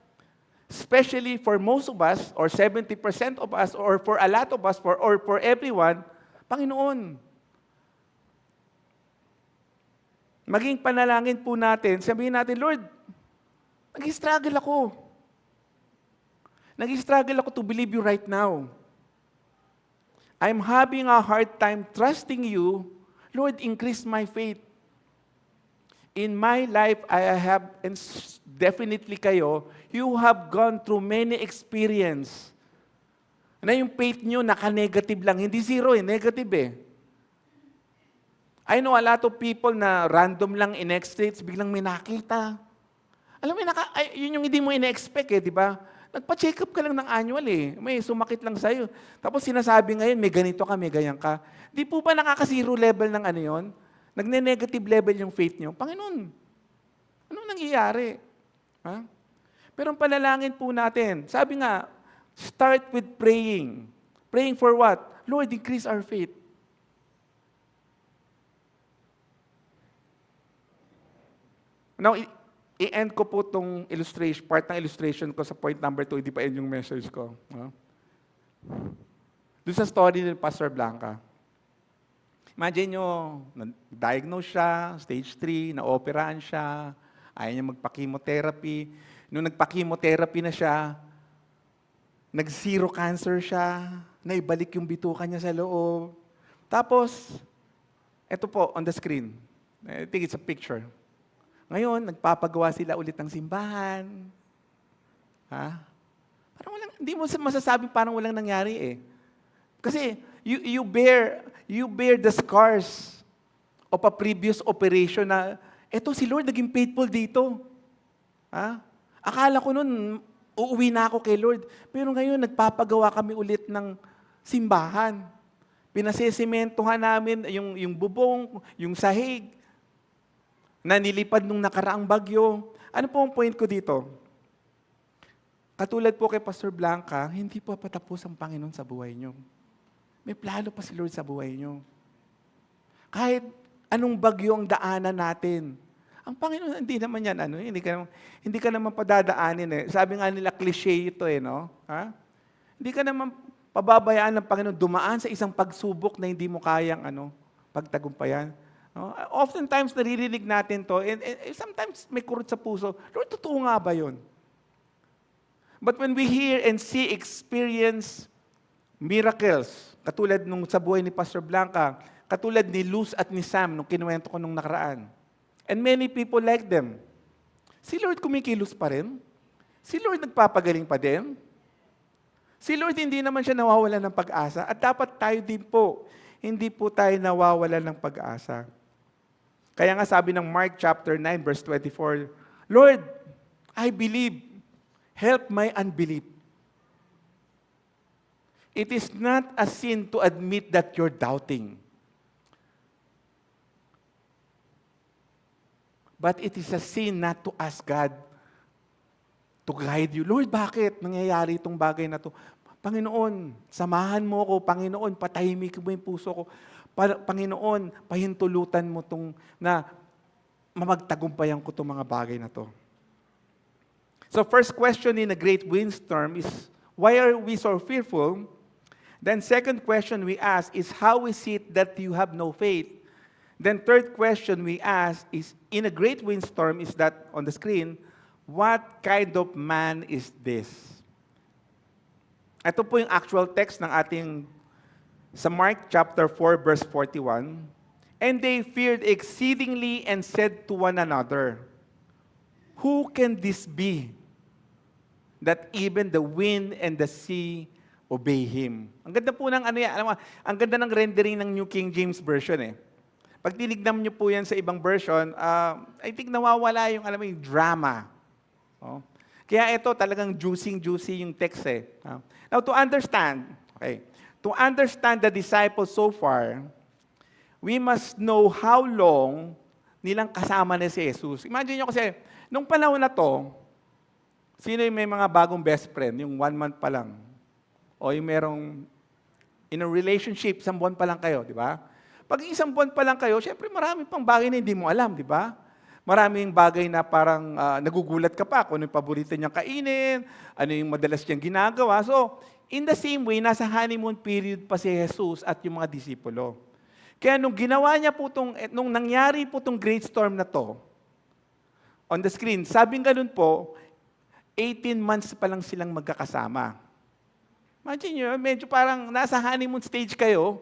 especially for most of us, or 70% of us, or for a lot of us, or for everyone, Panginoon, maging panalangin po natin, sabihin natin, Lord, nag-struggle ako. Nag-struggle ako to believe you right now. I'm having a hard time trusting you. Lord, increase my faith. In my life, I have, and definitely kayo, you have gone through many experience. Na yung faith nyo, naka-negative lang. Hindi zero negative I know a lot of people na random lang in States, biglang may nakita. Alam mo, yun yung hindi mo ine-expect di ba? Nagpa-check up ka lang ng annual May sumakit lang sa'yo. Tapos sinasabi ngayon, may ganito ka, may ganyan ka. Di po ba nakaka-zero level ng ano yun? Nagne-negative level yung faith nyo. Panginoon, ano nangyayari? Pero ang panalangin po natin, sabi nga, start with praying. Praying for what? Lord, increase our faith. Now, i-end ko po itong illustration, part ng illustration ko sa point number 2, hindi pa end yung message ko. Doon sa story ni Pastor Blanca. Imagine nyo, diagnose siya, stage 3, na-operahan siya, ayaw niya magpa-chemotherapy. Nung nagpa-chemotherapy na siya, nag-zero cancer siya, naibalik yung bituka niya sa loob. Tapos, eto po, on the screen. I think it's a picture. Ngayon, nagpapagawa sila ulit ng simbahan. Parang hindi mo masasabi parang walang nangyari Kasi, you bear the scars of a previous operation na, eto si Lord naging faithful dito. Akala ko nun, uuwi na ako kay Lord. Pero ngayon, nagpapagawa kami ulit ng simbahan. Pinasesimentohan namin yung bubong, yung sahig, na nilipad nung nakaraang bagyo. Ano po ang point ko dito? Katulad po kay Pastor Blanca, hindi po patapos ang Panginoon sa buhay niyo. May plano pa si Lord sa buhay niyo. Kahit anong bagyo ang daanan natin, ang Panginoon, hindi naman yan, hindi ka naman padadaanin Sabi nga nila, cliche ito no? Hindi ka naman pababayaan ng Panginoon dumaan sa isang pagsubok na hindi mo kayang pagtagumpayan. Oftentimes, naririnig natin to, and sometimes may kurot sa puso, Lord, totoo nga ba yun? But when we hear and see, experience miracles, katulad nung sa buhay ni Pastor Blanca, katulad ni Luz at ni Sam, nung kinuwento ko nung nakaraan, and many people like them, si Lord kumikilos pa rin? Si Lord nagpapagaling pa din? Si Lord hindi naman siya nawawala ng pag-asa, at dapat tayo din po, hindi po tayo nawawala ng pag-asa. Kaya nga sabi ng Mark chapter 9 verse 24, Lord, I believe, help my unbelief. It is not a sin to admit that you're doubting. But it is a sin not to ask God to guide you. Lord, bakit nangyayari itong bagay na to? Panginoon, samahan mo ako. Panginoon, patahimik mo yung puso ko. Panginoon, pahintulutan mo itong na mamagtagumpayan ko itong mga bagay na to. So first question in a great windstorm is, why are we so fearful? Then second question we ask is, how is it that you have no faith? Then third question we ask is, in a great windstorm, is that on the screen, what kind of man is this? Ito po yung actual text ng ating sa Mark chapter 4 verse 41. And they feared exceedingly and said to one another, who can this be, that even the wind and the sea obey Him? Ang ganda po ng ano yan, alam mo, ang ganda ng rendering ng New King James Version eh. Pag tinignan niyo po yan sa ibang version, I think nawawala yung, alam mo, yung drama. Oh. Kaya ito talagang juicy yung text eh. Now to understand the disciples so far, we must know how long nilang kasama ni si Jesus. Imagine nyo kasi, nung panahon na to, sino yung may mga bagong best friend, yung 1 month pa lang? O yung merong, in a relationship, 1 buwan pa lang kayo, di ba? Pag 1 buwan pa lang kayo, syempre marami pang bagay na hindi mo alam, di ba? Maraming bagay na parang nagugulat ka pa kung ano yung paborito niyang kainin, ano yung madalas niyang ginagawa. So, in the same way, nasa honeymoon period pa si Jesus at yung mga disipulo. Kaya nung ginawa niya po nung nangyari po itong great storm na to, on the screen, sabing ganun po, 18 months pa lang silang magkakasama. Imagine nyo, medyo parang nasa honeymoon stage kayo,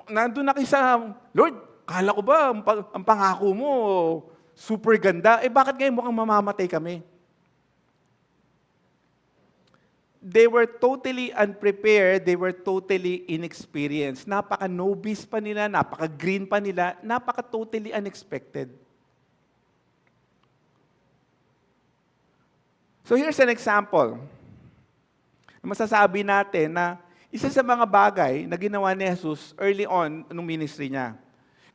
nandun na kayo sa, Lord, kala ko ba, ang pangako mo, super ganda, bakit ngayon mukhang mamamatay kami? They were totally unprepared, they were totally inexperienced. Napaka-novice pa nila, napaka-green pa nila, napaka-totally unexpected. So here's an example. Masasabi natin na isa sa mga bagay na ginawa ni Jesus early on nung ministry niya.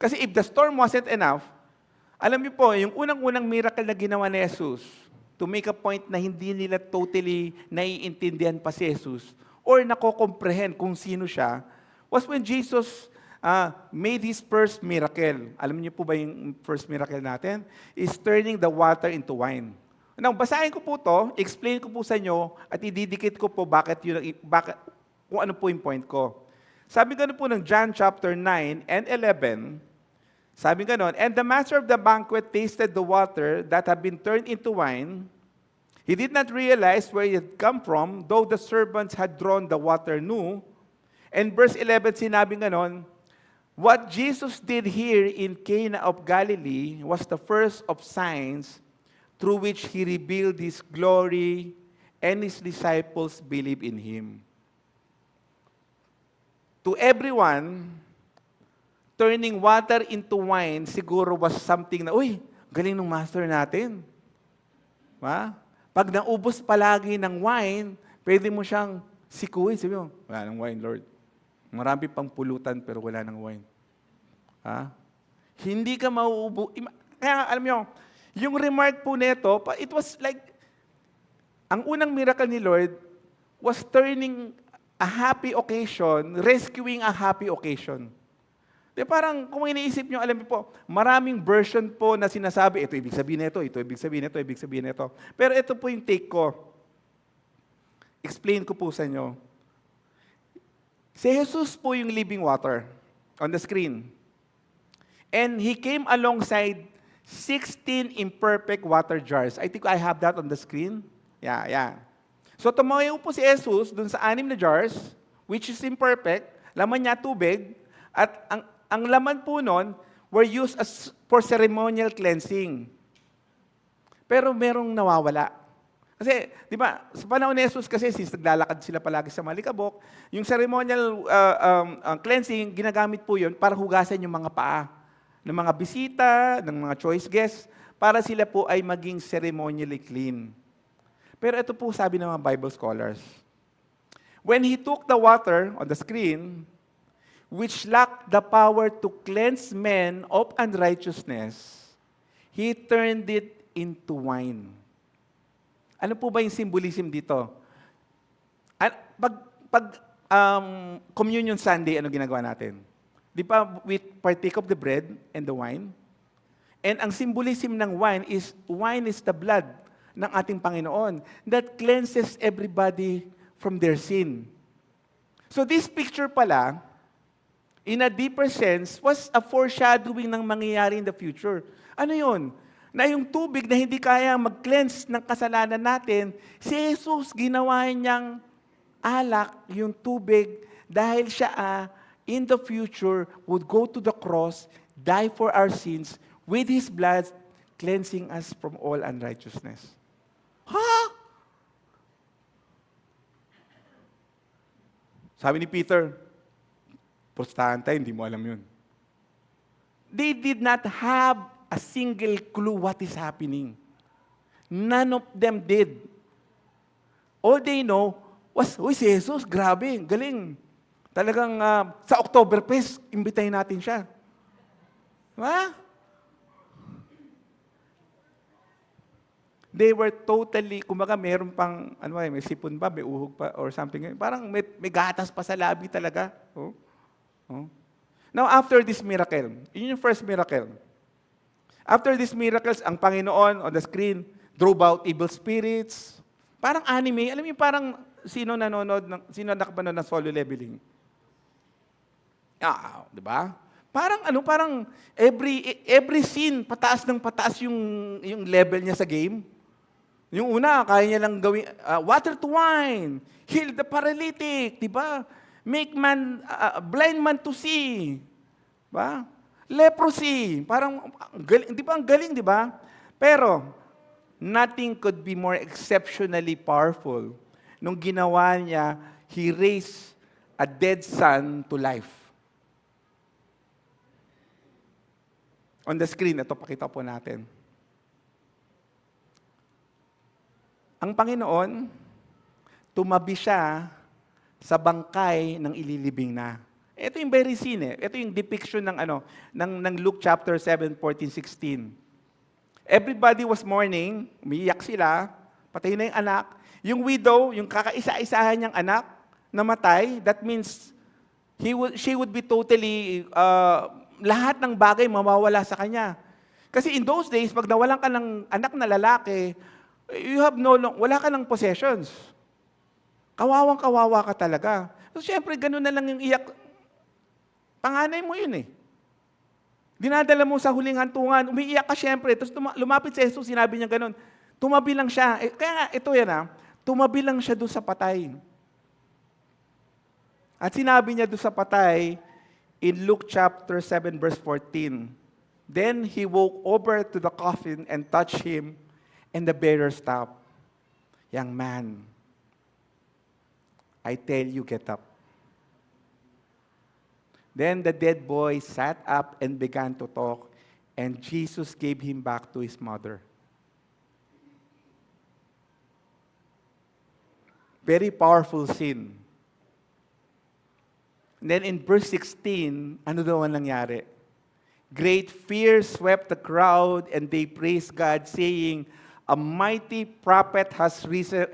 Kasi if the storm wasn't enough, alam niyo po, yung unang-unang miracle na ginawa ni Jesus, to make a point na hindi nila totally naiintindihan pa si Jesus or nako-comprehend kung sino siya, was when Jesus made His first miracle. Alam niyo po ba yung first miracle natin? Is turning the water into wine. Now, basahin ko po to, explain ko po sa inyo, at ididikit ko po kung ano po yung point ko. Sabi gano'n po ng John chapter 9 and 11, sabi gano'n, and the master of the banquet tasted the water that had been turned into wine. He did not realize where it had come from, though the servants had drawn the water new. And verse 11, sinabi gano'n, what Jesus did here in Cana of Galilee was the first of signs through which He revealed His glory, and His disciples believed in Him. To everyone, turning water into wine siguro was something na, uy, galing ng master natin. Pag naubos palagi ng wine, pwede mo siyang sikuin. Sabi mo, wala ng wine, Lord. Marami pang pulutan pero wala ng wine. Hindi ka mauubo. Kaya alam niyo, yung remark po nito, it was like, ang unang miracle ni Lord was turning a happy occasion, rescuing a happy occasion. Di parang kung iniisip nyo, alam niyo po, maraming version po na sinasabi, ito ibig sabihin nito, ito ibig sabihin nito, ibig sabihin nito. Pero ito po yung take ko. Explain ko po sa inyo. Si Jesus po yung living water on the screen. And He came alongside 16 imperfect water jars. I think I have that on the screen. Yeah. So tumayo po si Jesus dun sa 6 na jars, which is imperfect, laman niya tubig, at ang laman po nun were used for ceremonial cleansing. Pero merong nawawala. Kasi, di ba, sa panahon ni Jesus kasi, since naglalakad sila palagi sa Malikabok, yung ceremonial cleansing, ginagamit po yun para hugasan yung mga paa ng mga bisita, ng mga choice guests, para sila po ay maging ceremonially clean. Pero ito po sabi ng mga Bible scholars. When He took the water on the screen, which lacked the power to cleanse men of unrighteousness, He turned it into wine. Ano po ba yung symbolism dito? Pag Communion Sunday, ano ginagawa natin? Di ba, we partake of the bread and the wine? And ang symbolism ng wine is the blood ng ating Panginoon that cleanses everybody from their sin. So this picture pala, in a deeper sense, was a foreshadowing ng mangyayari in the future. Ano yun? Na yung tubig na hindi kaya mag-cleanse ng kasalanan natin, si Jesus ginawa niyang alak yung tubig dahil siya in the future would go to the cross, die for our sins, with His blood, cleansing us from all unrighteousness. Ha? Sabi ni Peter, pustahan tayo, hindi mo alam yun. They did not have a single clue what is happening. None of them did. All they know was, uy, si Jesus, grabe, galing. Talagang sa Oktoberfest, imbitahin natin siya. Diba? They were totally, kumbaga meron pang, may sipon ba, may uhog pa, or something. Parang may gatas pa sa labi talaga. Oh. Oh. Now, after this miracle, yun yung first miracle. After these miracles, ang Panginoon on the screen drove out evil spirits. Parang anime. Alam niyo, parang sino nakapanood ng Solo Leveling? Di ba? Parang every scene, pataas ng pataas yung level niya sa game. Yung una, kaya niya lang gawin, water to wine, heal the paralytic, di ba? Make blind man to see. Ba? Leprosy. Parang, di ba ang galing, di ba? Pero, nothing could be more exceptionally powerful. Nung ginawa niya, He raised a dead son to life. On the screen, ito pakita po natin. Ang Panginoon, tumabi siya sa bangkay ng ililibing na. Ito yung very scene. Ito yung depiction ng Luke chapter 7, 14, 16. Everybody was mourning, umiiyak sila, patay na yung anak. Yung widow, yung kakaisa-isahan niyang anak, namatay. That means she would be totally, lahat ng bagay mawawala sa kanya. Kasi in those days, pag nawalan ka ng anak na lalaki, wala ka ng possessions. Kawawang-kawawa ka talaga. So, syempre, ganun na lang yung iyak. Panganay mo yun eh. Dinadala mo sa huling hantungan, umiiyak ka syempre. Tapos lumapit si Jesus, sinabi niya ganun. Tumabi lang siya. Kaya nga, ito yan tumabi lang siya doon sa patay. At sinabi niya doon sa patay, in Luke chapter 7, verse 14, then he woke over to the coffin and touched him, and the bearer stopped. Young man, I tell you, get up. Then the dead boy sat up and began to talk, and Jesus gave him back to his mother. Very powerful scene. And then in verse 16, ano daw ang nangyari? Great fear swept the crowd, and they praised God, saying, a mighty prophet has risen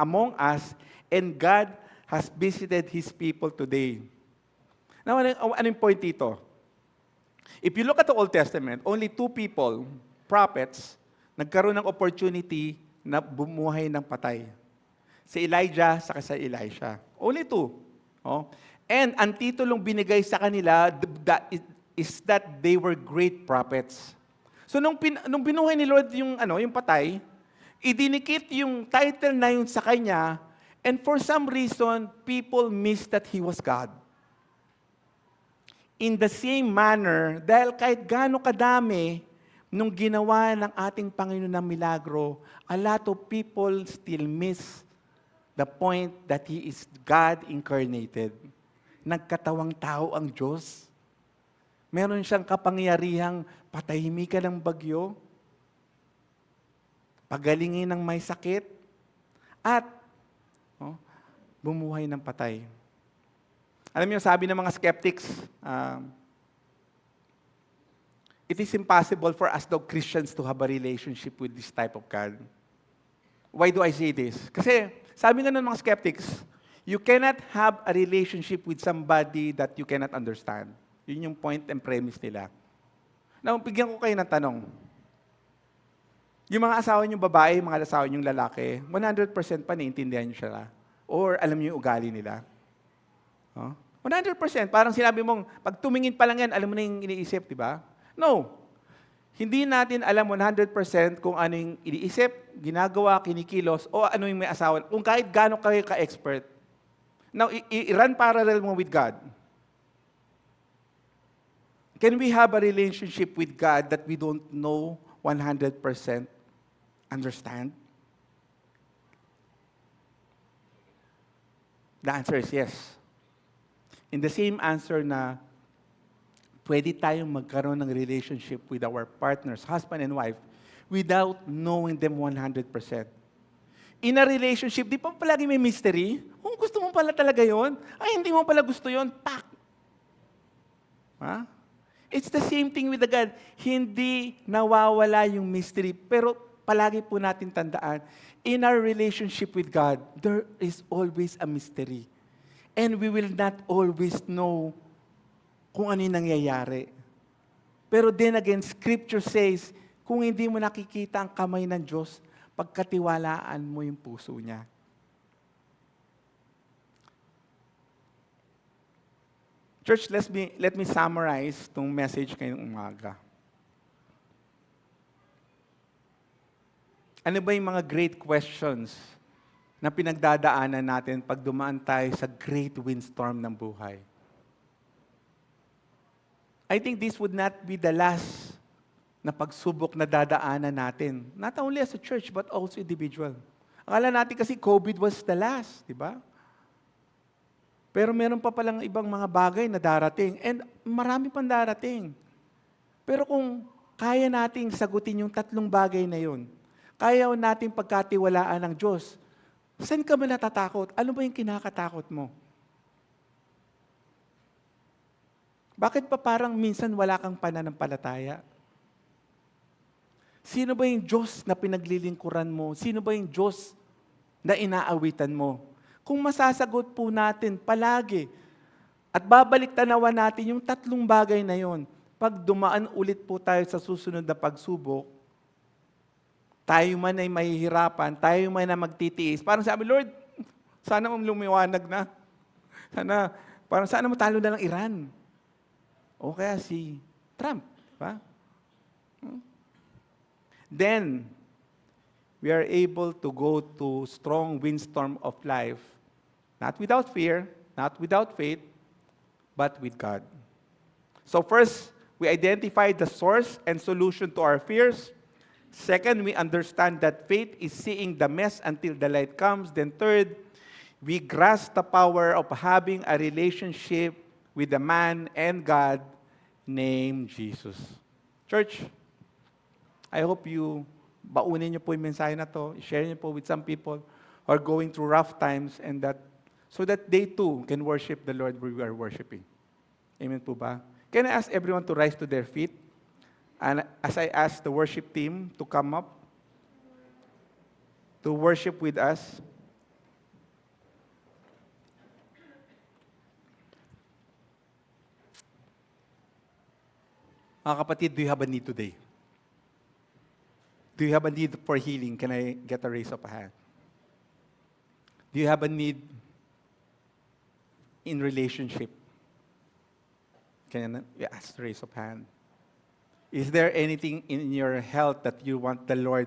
among us, and God has visited His people today. Now, ano yung point dito? If you look at the Old Testament, only two people, prophets, nagkaroon ng opportunity na bumuhay ng patay. Si Elijah saka si Elisha. Only two. Oh. And ang titulong binigay sa kanila is that they were great prophets. So nung binuhay ni Lord yung patay, idinikit yung title na yun sa kanya, and for some reason, people missed that He was God. In the same manner, dahil kahit gaano kadami nung ginawa ng ating Panginoon ng milagro, a lot of people still miss the point that He is God incarnated. Nagkatawang tao ang Diyos. Meron siyang kapangyarihang patahimikan ng bagyo, pagalingin ng may sakit, at bumuhay ng patay. Alam niyo, sabi ng mga skeptics, it is impossible for us though Christians to have a relationship with this type of God. Why do I say this? Kasi sabi nga ng mga skeptics, you cannot have a relationship with somebody that you cannot understand. Yun yung point and premise nila. Now, bigyan ko kayo ng tanong. Yung mga asawa niyong babae, mga asawa niyong lalaki, 100% pa naiintindihan niyo sila? Or alam niyo yung ugali nila? Huh? 100%. Parang sinabi mong, pag tumingin pa lang yan, alam mo na yung iniisip, di ba? No. Hindi natin alam 100% kung ano yung iniisip, ginagawa, kinikilos, o ano yung may asawa. Kung kahit gaano kayo ka-expert. Now, i-run parallel mo with God. Can we have a relationship with God that we don't know 100% understand? The answer is yes. In the same answer na pwede tayong magkaroon ng relationship with our partners, husband and wife, without knowing them 100%. In a relationship, di pa palagi may mystery? Kung gusto mo pala talaga yon, ay hindi mo pala gusto yon, pak! Ha? It's the same thing with the God. Hindi nawawala yung mystery, pero palagi po natin tandaan, in our relationship with God, there is always a mystery. And we will not always know kung ano yung nangyayari. Pero then again, Scripture says, kung hindi mo nakikita ang kamay ng Diyos, pagkatiwalaan mo yung puso niya. Church, let me summarize itong message ngayong umaga. Ano ba yung mga great questions na pinagdadaanan natin pag dumaan tayo sa great windstorm ng buhay? I think this would not be the last na pagsubok na dadaanan natin. Not only as a church, but also individual. Akala natin kasi COVID was the last, di ba? Pero meron pa palang ibang mga bagay na darating. And marami pang darating. Pero kung kaya nating sagutin yung tatlong bagay na yun, kaya nating pagkatiwalaan ng Diyos, saan ka ba natatakot? Ano ba yung kinakatakot mo? Bakit pa parang minsan wala kang pananampalataya? Sino ba yung Diyos na pinaglilingkuran mo? Sino ba yung Diyos na inaawitan mo? Kung masasagot po natin palagi at babalik tanawan natin yung tatlong bagay na yon, pag dumaan ulit po tayo sa susunod na pagsubok, tayo man ay mahihirapan, tayo man na magtitiis. Parang sabi, Lord, sana lumiwanag na. Sana matalo na ng Iran. O kaya si Trump. Diba? Then, we are able to go to strong windstorm of life, not without fear, not without faith, but with God. So first, we identify the source and solution to our fears. Second, we understand that faith is seeing the mess until the light comes. Then third, we grasp the power of having a relationship with the man and God named Jesus. Church, I hope you baunin niyo po yung mensahe na to, share niyo po with some people who are going through rough times and so that they too can worship the Lord where we are worshiping. Amen po ba? Can I ask everyone to rise to their feet? And as I ask the worship team to come up to worship with us, mga kapatid, do you have a need today? Do you have a need for healing? Can I get a raise of a hand? Do you have a need in relationship? Can you ask raise of hand? Is there anything in your health that you want the Lord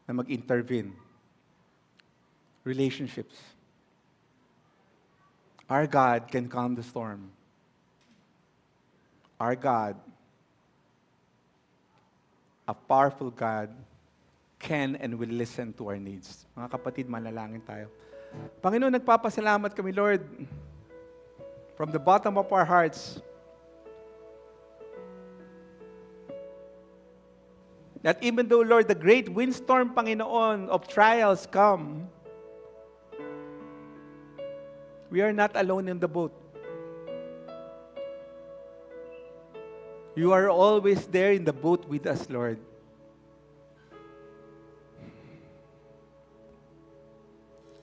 na mag-intervene? Relationships. Our God can calm the storm. Our God, a powerful God, can and will listen to our needs. Mga kapatid, manalangin tayo. Panginoon, nagpapasalamat kami, Lord, from the bottom of our hearts, that even though, Lord, the great windstorm, Panginoon, of trials come, we are not alone in the boat. You are always there in the boat with us, Lord.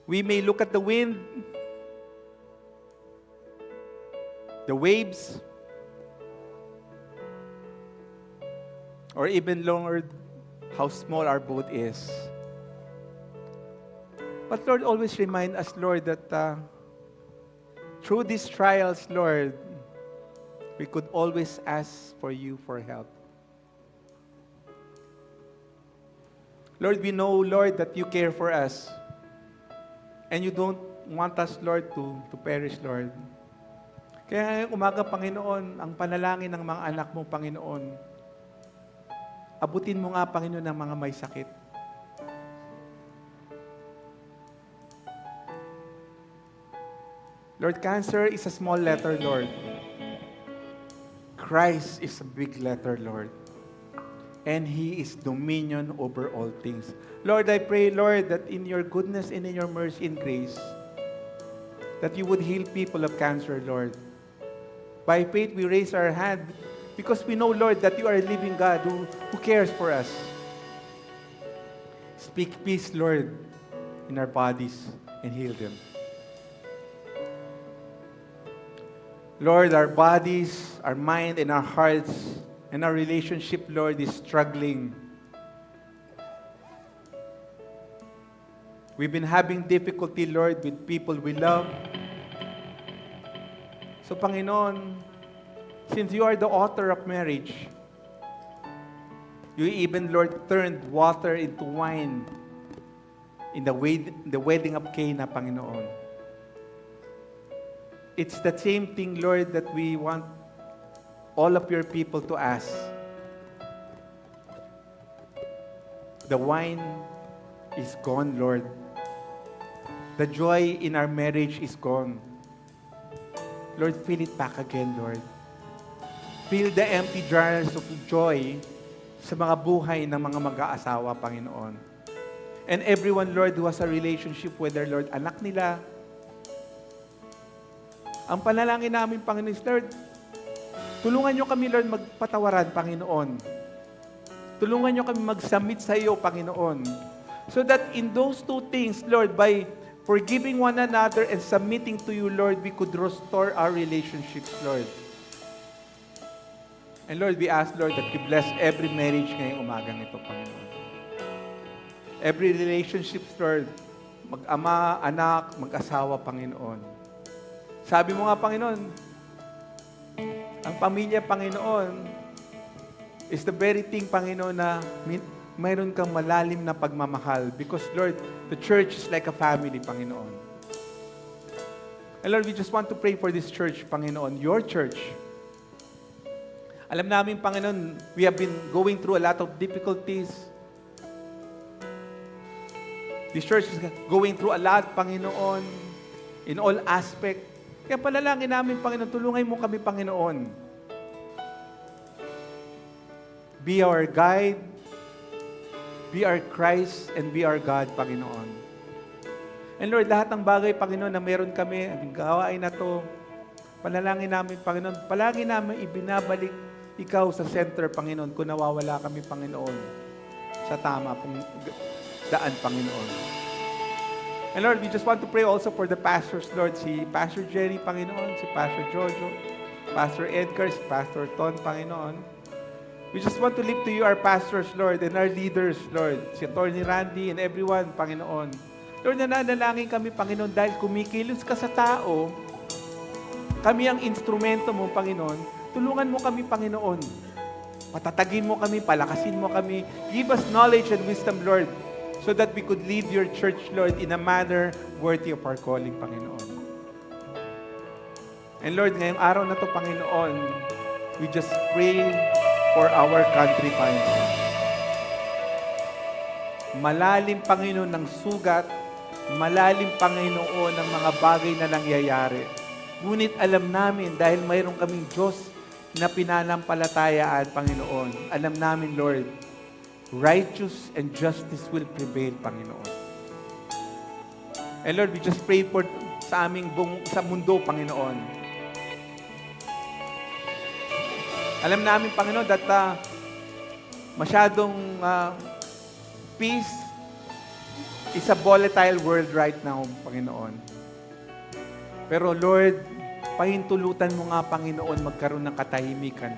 We may look at the wind, the waves, or even, Lord, how small our boat is. But Lord, always remind us, Lord, that through these trials, Lord, we could always ask for you for help. Lord, we know, Lord, that you care for us. And you don't want us, Lord, to perish, Lord. Kaya ngayong umaga, Panginoon, ang panalangin ng mga anak mo, Panginoon, abutin mo nga, Panginoon, ng mga may sakit. Lord, cancer is a small letter, Lord. Christ is a big letter, Lord. And He is dominion over all things. Lord, I pray, Lord, that in your goodness and in your mercy and grace, that you would heal people of cancer, Lord. By faith, we raise our hand because we know, Lord, that you are a living God who cares for us. Speak peace, Lord, in our bodies and heal them. Lord, our bodies, our mind, and our hearts, and our relationship, Lord, is struggling. We've been having difficulty, Lord, with people we love. So, Panginoon, since you are the author of marriage, you even, Lord, turned water into wine in the wedding of Cana, Panginoon. It's the same thing, Lord, that we want all of your people to ask. The wine is gone, Lord. The joy in our marriage is gone. Lord, fill it back again, Lord. Fill the empty jars of joy sa mga buhay ng mga mag-aasawa, Panginoon. And everyone, Lord, who has a relationship with their Lord, anak nila. Ang panalangin namin, Panginoon, is, Lord, tulungan nyo kami, Lord, magpatawaran, Panginoon. Tulungan nyo kami mag-submit sa iyo, Panginoon. So that in those two things, Lord, by forgiving one another and submitting to you, Lord, we could restore our relationships, Lord. And Lord, we ask, Lord, that you bless every marriage ngayong umagang ito, Panginoon. Every relationship, Lord, mag-ama, anak, mag-asawa, Panginoon. Sabi mo nga, Panginoon, ang pamilya, Panginoon, is the very thing, Panginoon, na mayroon kang malalim na pagmamahal. Because, Lord, the church is like a family, Panginoon. And Lord, we just want to pray for this church, Panginoon, your church. Alam namin, Panginoon, we have been going through a lot of difficulties. This church is going through a lot, Panginoon, in all aspects. Kaya panalangin namin, Panginoon, tulungan mo kami, Panginoon. Be our guide, be our Christ, and be our God, Panginoon. And Lord, lahat ng bagay, Panginoon, na meron kami, ang gawain na to, panalangin namin, Panginoon, palagi namin ibinabalik ikaw sa center, Panginoon, kung nawawala kami, Panginoon, sa tama pong daan, Panginoon. And Lord, we just want to pray also for the pastors, Lord, si Pastor Jerry, Panginoon, si Pastor Jojo, Pastor Edgar, si Pastor Ton, Panginoon. We just want to lift to you our pastors, Lord, and our leaders, Lord, si Attorney Randy and everyone, Panginoon. Lord, nananalangin kami, Panginoon, dahil kumikilos ka sa tao, kami ang instrumento mo, Panginoon. Tulungan mo kami, Panginoon. Patatagin mo kami, palakasin mo kami. Give us knowledge and wisdom, Lord, so that we could lead your church, Lord, in a manner worthy of our calling, Panginoon. And Lord, ngayong araw na to, Panginoon, we just pray for our country, Panginoon. Malalim, Panginoon, ng sugat, malalim, Panginoon, ng mga bagay na nangyayari. Ngunit alam namin, dahil mayroon kaming Diyos na pinanampalatayaan, Panginoon, alam namin, Lord, righteous and justice will prevail, Panginoon. And Lord, we just pray for sa aming sa mundo, Panginoon. Alam namin, Panginoon, that masyadong peace is a volatile world right now, Panginoon. Pero Lord, pahintulutan mo nga, Panginoon, magkaroon ng katahimikan.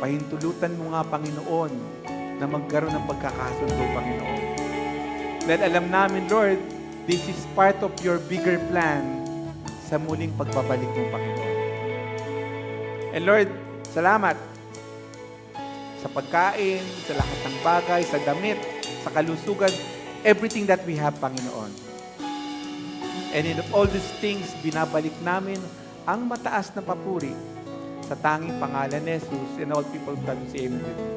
Pahintulutan mo nga, Panginoon, na magkaroon ng pagkakasundo, Panginoon. Dahil alam namin, Lord, this is part of your bigger plan sa muling pagbabalik mo, Panginoon. And Lord, salamat sa pagkain, sa lahat ng bagay, sa damit, sa kalusugan, everything that we have, Panginoon. And in all these things, binabalik namin ang mataas na papuri sa tanging pangalan ni Jesus, and all people of God will say amen with me.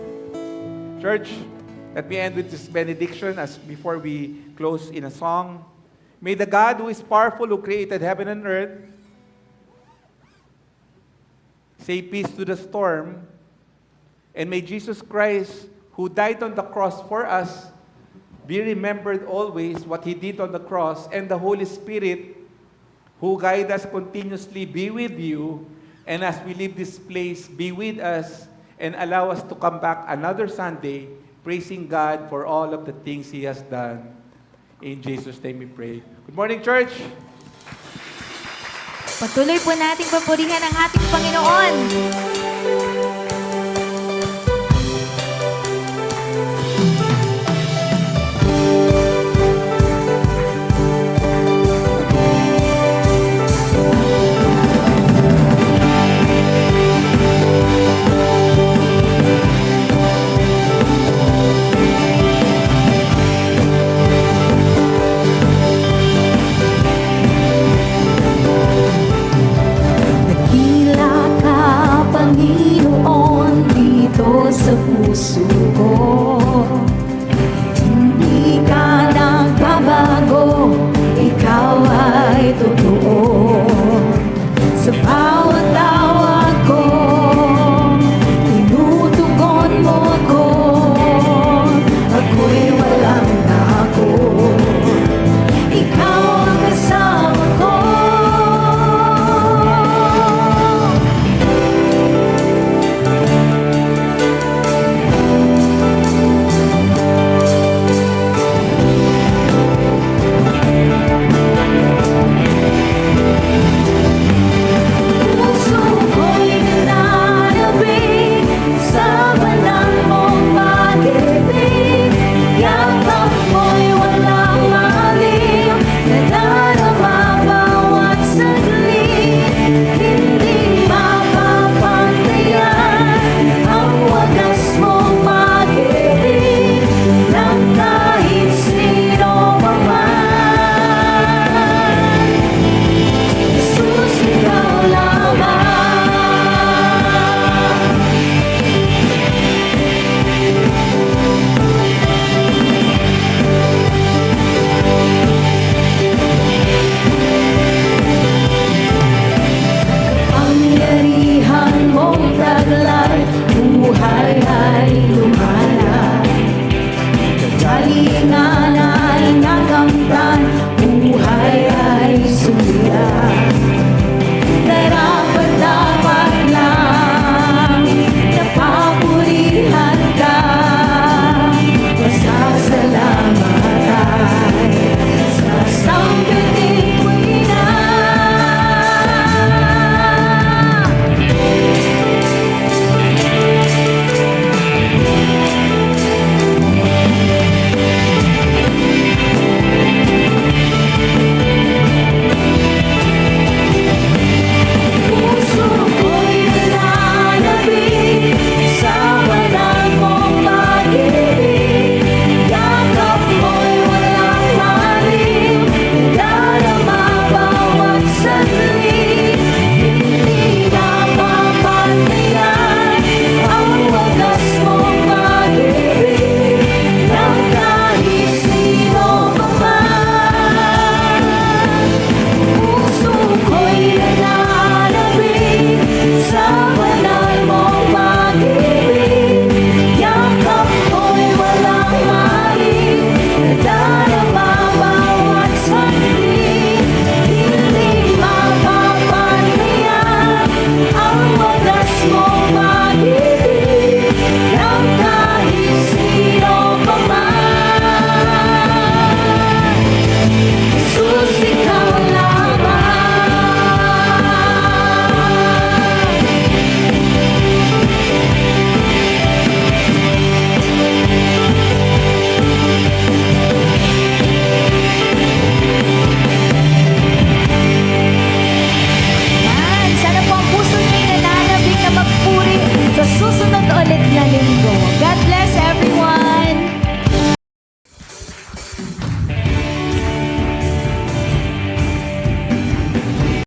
Church, let me end with this benediction as before we close in a song. May the God who is powerful, who created heaven and earth, say peace to the storm, and may Jesus Christ, who died on the cross for us, be remembered always what He did on the cross, and the Holy Spirit, who guide us continuously, be with you, and as we leave this place, be with us, and allow us to come back another Sunday, praising God for all of the things He has done. In Jesus' name we pray. Good morning, church! Patuloy po nating papurihan ang ating Panginoon. Dakila ka, Panginoon, dito sa puso ko. Hindi ka nagbabago, ikaw ay totoo. Sa bawat tawag ko, tinutugon mo ako.